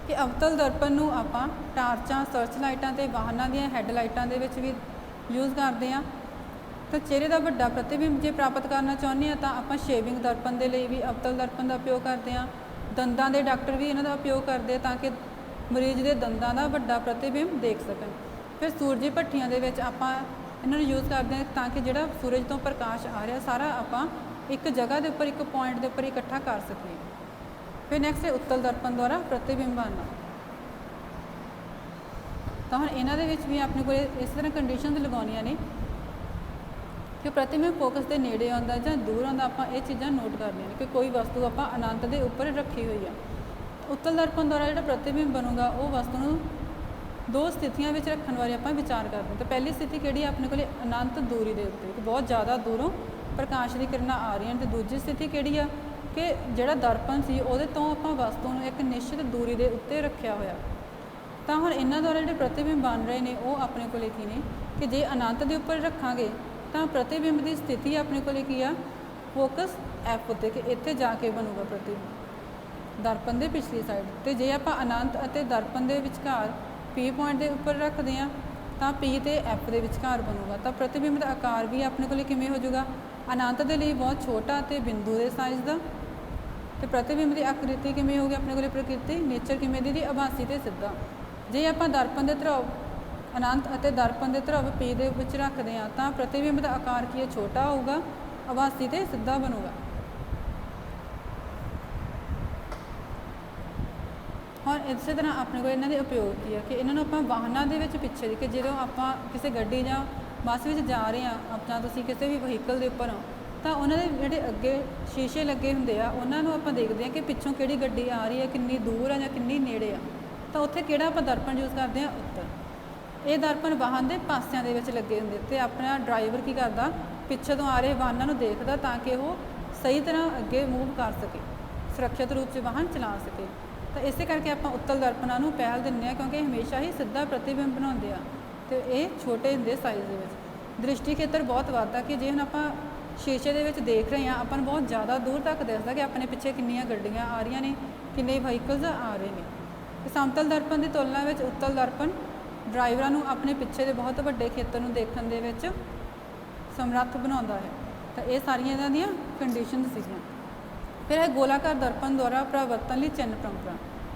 ਕਿ ਅਵਤਲ ਦਰਪਣ ਨੂੰ ਆਪਾਂ ਟਾਰਚਾਂ, ਸਰਚ ਲਾਈਟਾਂ ਤੇ ਵਾਹਨਾਂ ਦੀਆਂ ਹੈੱਡਲਾਈਟਾਂ ਦੇ ਵਿੱਚ ਵੀ ਯੂਜ਼ ਕਰਦੇ ਹਾਂ। ਤਾਂ ਚਿਹਰੇ ਦਾ ਵੱਡਾ ਪ੍ਰਤੀਬਿੰਬ ਜੇ ਪ੍ਰਾਪਤ ਕਰਨਾ ਚਾਹੁੰਦੇ ਹਾਂ ਤਾਂ ਆਪਾਂ ਸ਼ੇਵਿੰਗ ਦਰਪਣ ਦੇ ਲਈ ਵੀ ਅਵਤਲ ਦਰਪਣ ਦਾ ਉਪਯੋਗ ਕਰਦੇ ਹਾਂ। ਦੰਦਾਂ ਦੇ ਡਾਕਟਰ ਵੀ ਇਹਨਾਂ ਦਾ ਉਪਯੋਗ ਕਰਦੇ ਤਾਂ ਕਿ ਮਰੀਜ਼ ਦੇ ਦੰਦਾਂ ਦਾ ਵੱਡਾ ਪ੍ਰਤੀਬਿੰਬ ਦੇਖ ਸਕਣ। ਫਿਰ ਸੂਰਜੀ ਭੱਠੀਆਂ ਦੇ ਵਿੱਚ ਆਪਾਂ ਇਹਨਾਂ ਨੂੰ ਯੂਜ਼ ਕਰਦੇ ਹਾਂ ਤਾਂ ਕਿ ਜਿਹੜਾ ਸੂਰਜ ਤੋਂ ਪ੍ਰਕਾਸ਼ ਆ ਰਿਹਾ ਸਾਰਾ ਆਪਾਂ ਇੱਕ ਜਗ੍ਹਾ ਦੇ ਉੱਪਰ, ਇੱਕ ਪੁਆਇੰਟ ਦੇ ਉੱਪਰ ਇਕੱਠਾ ਕਰ ਸਕੀਏ। ਫਿਰ ਨੈਕਸਟ ਹੈ ਉੱਤਲ ਦਰਪਣ ਦੁਆਰਾ ਪ੍ਰਤੀਬਿੰਬ ਆਉਣਾ। ਤਾਂ ਹੁਣ ਇਹਨਾਂ ਦੇ ਵਿੱਚ ਵੀ ਆਪਣੇ ਕੋਲ ਇਸ ਤਰ੍ਹਾਂ ਕੰਡੀਸ਼ਨਸ ਲਗਾਉਣੀਆਂ ਨੇ ਕਿ ਪ੍ਰਤੀਬਿੰਬ ਫੋਕਸ ਦੇ ਨੇੜੇ ਆਉਂਦਾ ਜਾਂ ਦੂਰ ਆਉਂਦਾ। ਆਪਾਂ ਇਹ ਚੀਜ਼ਾਂ ਨੋਟ ਕਰਨੀਆਂ ਨੇ ਕਿ ਕੋਈ ਵਸਤੂ ਆਪਾਂ ਅਨੰਤ ਦੇ ਉੱਪਰ ਰੱਖੀ ਹੋਈ ਆ। ਉੱਤਲ ਦਰਪਣ ਦੁਆਰਾ ਜਿਹੜਾ ਪ੍ਰਤੀਬਿੰਬ ਬਣੂਗਾ ਉਹ ਵਸਤੂ ਨੂੰ ਦੋ ਸਥਿਤੀਆਂ ਵਿੱਚ ਰੱਖਣ ਬਾਰੇ ਆਪਾਂ ਵਿਚਾਰ ਕਰਦੇ ਹਾਂ। ਤਾਂ ਪਹਿਲੀ ਸਥਿਤੀ ਕਿਹੜੀ ਆ ਆਪਣੇ ਕੋਲੇ, ਅਨੰਤ ਦੂਰੀ ਦੇ ਉੱਤੇ, ਕਿ ਬਹੁਤ ਜ਼ਿਆਦਾ ਦੂਰੋਂ ਪ੍ਰਕਾਸ਼ ਦੀ ਕਿਰਨਾਂ ਆ ਰਹੀਆਂ। ਅਤੇ ਦੂਜੀ ਸਥਿਤੀ ਕਿਹੜੀ ਆ ਕਿ ਜਿਹੜਾ ਦਰਪਣ ਸੀ ਉਹਦੇ ਤੋਂ ਆਪਾਂ ਵਸਤੂ ਨੂੰ ਇੱਕ ਨਿਸ਼ਚਿਤ ਦੂਰੀ ਦੇ ਉੱਤੇ ਰੱਖਿਆ ਹੋਇਆ। ਤਾਂ ਹੁਣ ਇਹਨਾਂ ਦੁਆਰਾ ਜਿਹੜੇ ਪ੍ਰਤੀਬਿੰਬ ਬਣ ਰਹੇ ਨੇ ਉਹ ਆਪਣੇ ਕੋਲੇ ਕੀ ਨੇ ਕਿ ਜੇ ਅਨੰਤ ਦੇ ਉੱਪਰ ਰੱਖਾਂਗੇ ਤਾਂ ਪ੍ਰਤੀਬਿੰਬ ਦੀ ਸਥਿਤੀ ਆਪਣੇ ਕੋਲੇ ਕੀ ਆ, ਫੋਕਸ F ਉੱਤੇ, ਕਿ ਇੱਥੇ ਜਾ ਕੇ ਬਣੂਗਾ ਪ੍ਰਤੀਬਿੰਬ ਦਰਪਣ ਦੇ ਪਿਛਲੀ ਸਾਈਡ। ਤੇ ਜੇ ਆਪਾਂ ਅਨੰਤ ਅਤੇ ਦਰਪਣ ਦੇ ਵਿਚਕਾਰ P ਪੁਆਇੰਟ ਦੇ ਉੱਪਰ ਰੱਖਦੇ ਹਾਂ ਤਾਂ P ਤੇ F ਦੇ ਵਿਚਕਾਰ ਬਣੂਗਾ। ਤਾਂ ਪ੍ਰਤੀਬਿੰਬ ਦਾ ਆਕਾਰ ਵੀ ਆਪਣੇ ਕੋਲੇ ਕਿਵੇਂ ਹੋ ਜਾਊਗਾ, ਅਨੰਤ ਦੇ ਲਈ ਬਹੁਤ ਛੋਟਾ ਅਤੇ ਬਿੰਦੂ ਦੇ ਸਾਈਜ਼ ਦਾ। ਤੇ ਪ੍ਰਤੀਬਿੰਬ ਦੀ ਆਕ੍ਰਿਤੀ ਕਿਵੇਂ ਹੋਊਗੀ ਆਪਣੇ ਕੋਲੇ, ਪ੍ਰਕਿਰਤੀ ਨੇਚਰ ਕਿਵੇਂ ਦੀ, ਆਭਾਸੀ ਤੇ ਸਿੱਧਾ। ਜੇ ਆਪਾਂ ਦਰਪਣ ਦੇ ਧਰੁਵ ਅਨੰਤ ਅਤੇ ਦਰਪਣ ਦੇ ਧਰੁਵ P ਦੇ ਵਿੱਚ ਰੱਖਦੇ ਹਾਂ ਤਾਂ ਪ੍ਰਤੀਬਿੰਬ ਦਾ ਆਕਾਰ ਕੀ ਹੈ, ਛੋਟਾ ਹੋਊਗਾ, ਆਭਾਸੀ ਤੇ ਸਿੱਧਾ ਬਣੂਗਾ। ਹੁਣ ਇਸੇ ਤਰ੍ਹਾਂ ਆਪਣੇ ਕੋਲ ਇਹਨਾਂ ਦੇ ਉਪਯੋਗ ਕੀ ਆ ਕਿ ਇਹਨਾਂ ਨੂੰ ਆਪਾਂ ਵਾਹਨਾਂ ਦੇ ਵਿੱਚ ਪਿੱਛੇ ਦੀ, ਕਿ ਜਦੋਂ ਆਪਾਂ ਕਿਸੇ ਗੱਡੀ ਜਾਂ ਬੱਸ ਵਿੱਚ ਜਾ ਰਹੇ ਹਾਂ ਜਾਂ ਤੁਸੀਂ ਕਿਸੇ ਵੀ ਵਹੀਕਲ ਦੇ ਉੱਪਰ ਹੋ ਤਾਂ ਉਹਨਾਂ ਦੇ ਜਿਹੜੇ ਅੱਗੇ ਸ਼ੀਸ਼ੇ ਲੱਗੇ ਹੁੰਦੇ ਆ ਉਹਨਾਂ ਨੂੰ ਆਪਾਂ ਦੇਖਦੇ ਹਾਂ ਕਿ ਪਿੱਛੋਂ ਕਿਹੜੀ ਗੱਡੀ ਆ ਰਹੀ ਹੈ, ਕਿੰਨੀ ਦੂਰ ਆ ਜਾਂ ਕਿੰਨੀ ਨੇੜੇ ਆ। ਤਾਂ ਉੱਥੇ ਕਿਹੜਾ ਆਪਾਂ ਦਰਪਣ ਯੂਜ਼ ਕਰਦੇ ਹਾਂ, ਉੱਤਰ। ਇਹ ਦਰਪਣ ਵਾਹਨ ਦੇ ਪਾਸਿਆਂ ਦੇ ਵਿੱਚ ਲੱਗੇ ਹੁੰਦੇ ਅਤੇ ਆਪਣਾ ਡਰਾਈਵਰ ਕੀ ਕਰਦਾ, ਪਿੱਛੇ ਤੋਂ ਆ ਰਹੇ ਵਾਹਨਾਂ ਨੂੰ ਦੇਖਦਾ ਤਾਂ ਕਿ ਉਹ ਸਹੀ ਤਰ੍ਹਾਂ ਅੱਗੇ ਮੂਵ ਕਰ ਸਕੇ, ਸੁਰੱਖਿਅਤ ਰੂਪ 'ਚ ਵਾਹਨ ਚਲਾ ਸਕੇ। ਤਾਂ ਇਸੇ ਕਰਕੇ ਆਪਾਂ ਉੱਤਲ ਦਰਪਣਾਂ ਨੂੰ ਪਹਿਲ ਦਿੰਦੇ ਹਾਂ ਕਿਉਂਕਿ ਹਮੇਸ਼ਾ ਹੀ ਸਿੱਧਾ ਪ੍ਰਤੀਬਿੰਬ ਬਣਾਉਂਦੇ ਆ ਅਤੇ ਇਹ ਛੋਟੇ ਹੁੰਦੇ ਸਾਈਜ਼ ਦੇ ਵਿੱਚ। ਦ੍ਰਿਸ਼ਟੀ ਖੇਤਰ ਬਹੁਤ ਵੱਧਦਾ ਕਿ ਜੇ ਹੁਣ ਆਪਾਂ ਸ਼ੀਸ਼ੇ ਦੇ ਵਿੱਚ ਦੇਖ ਰਹੇ ਹਾਂ ਆਪਾਂ ਨੂੰ ਬਹੁਤ ਜ਼ਿਆਦਾ ਦੂਰ ਤੱਕ ਦਿਸਦਾ ਕਿ ਆਪਣੇ ਪਿੱਛੇ ਕਿੰਨੀਆਂ ਗੱਡੀਆਂ ਆ ਰਹੀਆਂ ਨੇ, ਕਿੰਨੇ ਵਹੀਕਲਸ ਆ ਰਹੇ ਨੇ। ਤੇ ਸਮਤਲ ਦਰਪਣ ਦੀ ਤੁਲਨਾ ਵਿੱਚ ਉੱਤਲ ਦਰਪਣ ਡਰਾਈਵਰਾਂ ਨੂੰ ਆਪਣੇ ਪਿੱਛੇ ਦੇ ਬਹੁਤ ਵੱਡੇ ਖੇਤਰ ਨੂੰ ਦੇਖਣ ਦੇ ਵਿੱਚ ਸਮਰੱਥ ਬਣਾਉਂਦਾ ਹੈ। ਤਾਂ ਇਹ ਸਾਰੀਆਂ ਇਹਨਾਂ ਦੀਆਂ ਕੰਡੀਸ਼ਨ ਸੀਗੀਆਂ। ਫਿਰ ਇਹ ਗੋਲਾਕਾਰ ਦਰਪਣ ਦੁਆਰਾ ਪਰਾਵਰਤਨ ਲਈ ਚਿੰਨ੍ਹ ਪਰੰਪਰਾ,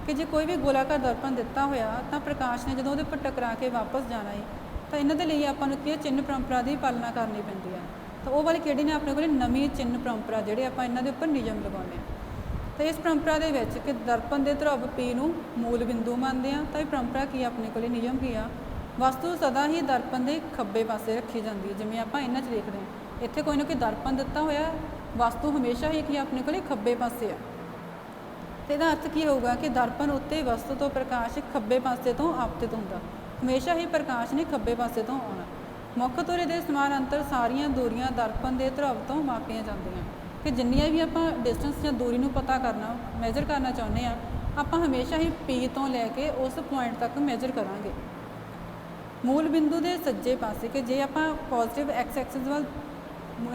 ਕਿ ਜੇ ਕੋਈ ਵੀ ਗੋਲਾਕਾਰ ਦਰਪਣ ਦਿੱਤਾ ਹੋਇਆ ਤਾਂ ਪ੍ਰਕਾਸ਼ ਨੇ ਜਦੋਂ ਉਹਦੇ ਉੱਪਰ ਟਕਰਾ ਕੇ ਵਾਪਸ ਜਾਣਾ ਹੈ ਤਾਂ ਇਹਨਾਂ ਦੇ ਲਈ ਆਪਾਂ ਨੂੰ ਕੀ ਚਿੰਨ੍ਹ ਪਰੰਪਰਾ ਦੀ ਪਾਲਣਾ ਕਰਨੀ ਪੈਂਦੀ ਹੈ। ਤਾਂ ਉਹ ਵਾਲੀ ਕਿਹੜੀ ਨੇ ਆਪਣੇ ਕੋਲ, ਨਵੀਂ ਚਿੰਨ੍ਹ ਪਰੰਪਰਾ, ਜਿਹੜੇ ਆਪਾਂ ਇਹਨਾਂ ਦੇ ਉੱਪਰ ਨਿਯਮ ਲਗਾਉਂਦੇ ਹਾਂ। ਤਾਂ ਇਸ ਪਰੰਪਰਾ ਦੇ ਵਿੱਚ ਕਿ ਦਰਪਣ ਦੇ ਧਰੁਵ P ਨੂੰ ਮੂਲ ਬਿੰਦੂ ਮੰਨਦੇ ਹਾਂ। ਤਾਂ ਇਹ ਪਰੰਪਰਾ ਕੀ ਆਪਣੇ ਕੋਲ, ਨਿਯਮ ਕੀ ਆ, ਵਸਤੂ ਸਦਾ ਹੀ ਦਰਪਣ ਦੇ ਖੱਬੇ ਪਾਸੇ ਰੱਖੀ ਜਾਂਦੀ ਹੈ। ਜਿਵੇਂ ਆਪਾਂ ਇਹਨਾਂ 'ਚ ਦੇਖਦੇ ਹਾਂ ਇੱਥੇ ਕੋਈ ਨਾ ਕੋਈ ਦਰਪਣ ਦਿੱਤਾ ਹੋਇਆ ਵਸਤੂ ਹਮੇਸ਼ਾ ਹੀ ਕੀ ਆਪਣੇ ਕੋਲੇ ਖੱਬੇ ਪਾਸੇ ਆ। ਤੇ ਇਹਦਾ ਅਰਥ ਕੀ ਹੋਊਗਾ ਕਿ ਦਰਪਣ ਉੱਤੇ ਵਸਤੂ ਤੋਂ ਪ੍ਰਕਾਸ਼ ਖੱਬੇ ਪਾਸੇ ਤੋਂ ਆਪਤਿਤ ਹੁੰਦਾ, ਹਮੇਸ਼ਾ ਹੀ ਪ੍ਰਕਾਸ਼ ਨੇ ਖੱਬੇ ਪਾਸੇ ਤੋਂ ਆਉਣਾ। ਮੁੱਖ ਧੁਰੇ ਦੇ ਸਮਾਨਾਂਤਰ ਸਾਰੀਆਂ ਦੂਰੀਆਂ ਦਰਪਣ ਦੇ ਧਰਵ ਤੋਂ ਮਾਪੀਆਂ ਜਾਂਦੀਆਂ, ਕਿ ਜਿੰਨੀਆਂ ਵੀ ਆਪਾਂ ਡਿਸਟੈਂਸ ਜਾਂ ਦੂਰੀ ਨੂੰ ਪਤਾ ਕਰਨਾ ਮੈਜਰ ਕਰਨਾ ਚਾਹੁੰਦੇ ਆ, ਆਪਾਂ ਹਮੇਸ਼ਾ ਹੀ P ਤੋਂ ਲੈ ਕੇ ਉਸ ਪੁਆਇੰਟ ਤੱਕ ਮੈਜਰ ਕਰਾਂਗੇ। ਮੂਲ ਬਿੰਦੂ ਦੇ ਸੱਜੇ ਪਾਸੇ, ਕਿ ਜੇ ਆਪਾਂ ਪੋਜ਼ਿਟਿਵ ਐਕਸ ਐਕਸਿਸ ਵੱਲ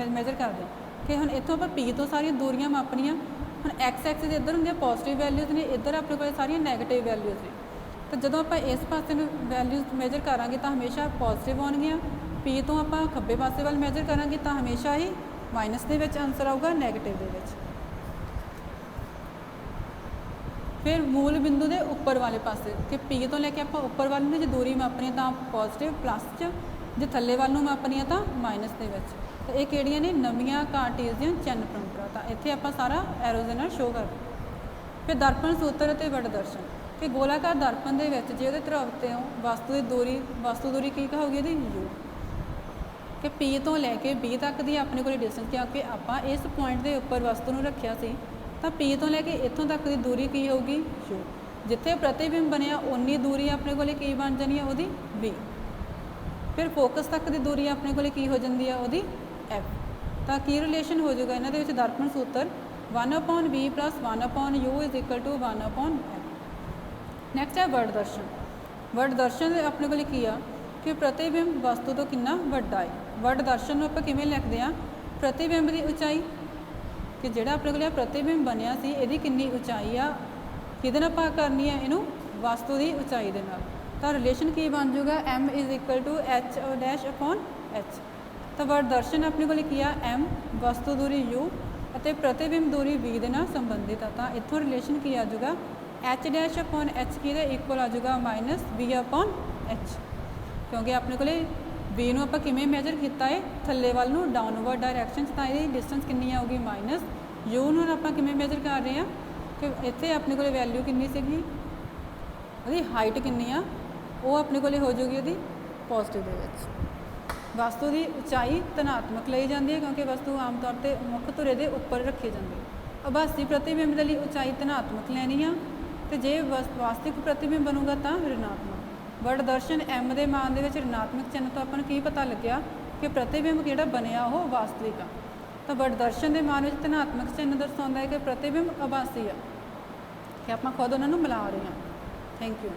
ਮੈਜਰ ਕਰਦੇ ਕਿ ਹੁਣ ਇੱਥੋਂ ਆਪਾਂ P ਤੋਂ ਸਾਰੀਆਂ ਦੂਰੀਆਂ ਮਾਪਣੀਆਂ, ਹੁਣ ਐਕਸ ਐਕਸਿਸ ਇੱਧਰ ਹੁੰਦੀਆਂ ਪੋਜ਼ਿਟਿਵ ਵੈਲਿਊਜ਼ ਨੇ, ਇੱਧਰ ਆਪਣੇ ਕੋਲ ਸਾਰੀਆਂ ਨੈਗੇਟਿਵ ਵੈਲਿਊਜ਼ ਨੇ। ਤਾਂ ਜਦੋਂ ਆਪਾਂ ਇਸ ਪਾਸੇ ਨੂੰ ਵੈਲਿਊਜ਼ ਮੈਜਰ ਕਰਾਂਗੇ ਤਾਂ ਹਮੇਸ਼ਾ ਪੋਜ਼ਿਟਿਵ ਆਉਣਗੀਆਂ। P ਤੋਂ ਆਪਾਂ ਖੱਬੇ ਪਾਸੇ ਵੱਲ ਮੈਜਰ ਕਰਾਂਗੇ ਤਾਂ ਹਮੇਸ਼ਾ ਹੀ ਮਾਈਨਸ ਦੇ ਵਿੱਚ ਆਨਸਰ ਆਊਗਾ, ਨੈਗੇਟਿਵ ਦੇ ਵਿੱਚ। ਫਿਰ ਮੂਲ ਬਿੰਦੂ ਦੇ ਉੱਪਰ ਵਾਲੇ ਪਾਸੇ, ਕਿ P ਤੋਂ ਲੈ ਕੇ ਆਪਾਂ ਉੱਪਰ ਵੱਲ ਨੂੰ ਜੇ ਦੂਰੀ ਮਾਪਣੀ ਆ ਤਾਂ ਪੋਜ਼ਿਟਿਵ ਪਲੱਸ 'ਚ, ਜੇ ਥੱਲੇ ਵੱਲ ਨੂੰ ਮਾਪਣੀ ਆ ਤਾਂ ਮਾਈਨਸ ਦੇ ਵਿੱਚ। ਤਾਂ ਇਹ ਕਿਹੜੀਆਂ ਨੇ? ਨਵੀਆਂ ਕਾਰਟੇਜ਼ੀਅਨ ਚਿੰਨ੍ਹ ਪਰੰਪਰਾ। ਤਾਂ ਇੱਥੇ ਆਪਾਂ ਸਾਰਾ ਐਰੋਜ਼ ਦੇ ਨਾਲ ਸ਼ੋਅ ਕਰਦੇ। ਫਿਰ ਦਰਪਣ ਸੂਤਰ ਅਤੇ ਵਡ ਦਰਸ਼ਨ, ਕਿ ਗੋਲਾਕਾਰ ਦਰਪਣ ਦੇ ਵਿੱਚ ਜੇ ਉਹਦੇ ਧਰਵ ਤੋਂ ਵਸਤੂ ਦੂਰੀ ਕੀ ਕਹੋਗੀ ਉਹਦੀ? U। ਕਿ P ਤੋਂ ਲੈ ਕੇ B ਤੱਕ ਦੀ ਆਪਣੇ ਕੋਲ ਡਿਸਟੈਂਸ, ਕਿਉਂਕਿ ਆਪਾਂ ਇਸ ਪੁਆਇੰਟ ਦੇ ਉੱਪਰ ਵਸਤੂ ਨੂੰ ਰੱਖਿਆ ਸੀ, ਤਾਂ P ਤੋਂ ਲੈ ਕੇ ਇੱਥੋਂ ਤੱਕ ਦੀ ਦੂਰੀ ਕੀ ਹੋਊਗੀ? U। ਜਿੱਥੇ ਪ੍ਰਤੀਬਿੰਬ ਬਣਿਆ ਓਨੀ ਦੂਰੀ ਆਪਣੇ ਕੋਲੇ ਕੀ ਬਣ ਜਾਣੀ ਆ? ਉਹਦੀ V। ਫਿਰ ਫੋਕਸ ਤੱਕ ਦੀ ਦੂਰੀ ਆਪਣੇ ਕੋਲੇ ਕੀ ਹੋ ਜਾਂਦੀ ਆ? ਉਹਦੀ F। ਤਾਂ ਕੀ ਰਿਲੇਸ਼ਨ ਹੋ ਜਾਊਗਾ ਇਹਨਾਂ ਦੇ ਵਿੱਚ? ਦਰਪਣ ਸੂਤਰ 1/V + 1/U = 1/F। ਨੈਕਸਟ ਹੈ ਵਡ ਦਰਸ਼ਨ। ਵਡ ਦਰਸ਼ਨ ਦੇ ਆਪਣੇ ਕੋਲੇ ਕੀ ਆ ਕਿ ਪ੍ਰਤੀਬਿੰਬ ਵਸਤੂ ਤੋਂ ਕਿੰਨਾ ਵੱਡਾ ਹੈ। ਵਡ ਦਰਸ਼ਨ ਨੂੰ ਆਪਾਂ ਕਿਵੇਂ ਲਿਖਦੇ ਆ? ਪ੍ਰਤੀਬਿੰਬ ਦੀ ਉਚਾਈ, ਕਿ ਜਿਹੜਾ ਆਪਣੇ ਕੋਲ ਪ੍ਰਤੀਬਿੰਬ ਬਣਿਆ ਸੀ ਇਹਦੀ ਕਿੰਨੀ ਉਚਾਈ ਆ, ਕਿਹਦੇ ਨਾਲ ਭਾਗ ਕਰਨੀ ਹੈ ਇਹਨੂੰ? ਵਸਤੂ ਦੀ ਉਚਾਈ ਦੇ ਨਾਲ। ਤਾਂ ਰਿਲੇਸ਼ਨ ਕੀ ਬਣ ਜਾਊਗਾ? M = H'/H। ਤਾਂ ਵਡ ਦਰਸ਼ਨ ਆਪਣੇ ਕੋਲ ਕੀ ਆ? M ਵਸਤੂ ਦੂਰੀ U ਅਤੇ ਪ੍ਰਤੀਬਿੰਬ ਦੂਰੀ V ਦੇ ਨਾਲ ਸੰਬੰਧਿਤ ਆ। ਤਾਂ ਇੱਥੋਂ ਰਿਲੇਸ਼ਨ ਕੀ ਆ ਜਾਊਗਾ? H'/H ਕਿਹਦੇ ਇਕੁਅਲ ਆ ਜਾਊਗਾ? -V/H। ਕਿਉਂਕਿ ਆਪਣੇ ਕੋਲੇ V ਨੂੰ ਆਪਾਂ ਕਿਵੇਂ ਮੈਜਰ ਕੀਤਾ ਹੈ? ਥੱਲੇ ਵੱਲ ਨੂੰ, ਡਾਊਨਵਰਡ ਡਾਇਰੈਕਸ਼ਨ 'ਚ। ਤਾਂ ਇਹਦੀ ਡਿਸਟੈਂਸ ਕਿੰਨੀ ਆਊਗੀ? -U ਨੂੰ ਆਪਾਂ ਕਿਵੇਂ ਮੈਜਰ ਕਰ ਰਹੇ ਹਾਂ ਕਿ ਇੱਥੇ ਆਪਣੇ ਕੋਲੇ ਵੈਲਿਊ ਕਿੰਨੀ ਸੀਗੀ, ਉਹਦੀ ਹਾਈਟ ਕਿੰਨੀ ਆ, ਉਹ ਆਪਣੇ ਕੋਲੇ ਹੋ ਜਾਊਗੀ ਉਹਦੀ ਪੋਜ਼ਿਟਿਵ ਦੇ ਵਿੱਚ। ਵਸਤੂ ਦੀ ਉਚਾਈ ਧਨਾਤਮਕ ਲਈ ਜਾਂਦੀ ਹੈ ਕਿਉਂਕਿ ਵਸਤੂ ਆਮ ਤੌਰ 'ਤੇ ਮੁੱਖ ਧੁਰੇ ਦੇ ਉੱਪਰ ਰੱਖੀ ਜਾਂਦੀ ਹੈ। ਆਭਾਸੀ ਪ੍ਰਤੀਬਿੰਬ ਦੇ ਲਈ ਉਚਾਈ ਧਨਾਤਮਕ ਲੈਣੀ ਆ, ਤੇ ਜੇ ਵਾਸਤਵਿਕ ਪ੍ਰਤੀਬਿੰਬ ਬਣੂਗਾ ਤਾਂ ਰਿਣਾਤਮਕ। ਵਡ ਦਰਸ਼ਨ M ਦੇ ਮਾਨ ਦੇ ਵਿੱਚ ਰਿਣਾਤਮਕ ਚਿੰਨ੍ਹ ਤੋਂ ਆਪਾਂ ਨੂੰ ਕੀ ਪਤਾ ਲੱਗਿਆ ਕਿ ਪ੍ਰਤੀਬਿੰਬ ਜਿਹੜਾ ਬਣਿਆ ਉਹ ਵਾਸਤਵਿਕ ਆ। ਤਾਂ ਵਡ ਦਰਸ਼ਨ ਦੇ ਮਾਨ ਵਿੱਚ ਧਨਾਤਮਕ ਚਿੰਨ੍ਹ ਦਰਸਾਉਂਦਾ ਹੈ ਕਿ ਪ੍ਰਤੀਬਿੰਬ ਆਭਾਸੀ ਆ, ਕਿ ਆਪਾਂ ਖੁਦ ਉਹਨਾਂ ਨੂੰ ਮਿਲਾ ਰਹੇ ਹਾਂ। Thank you.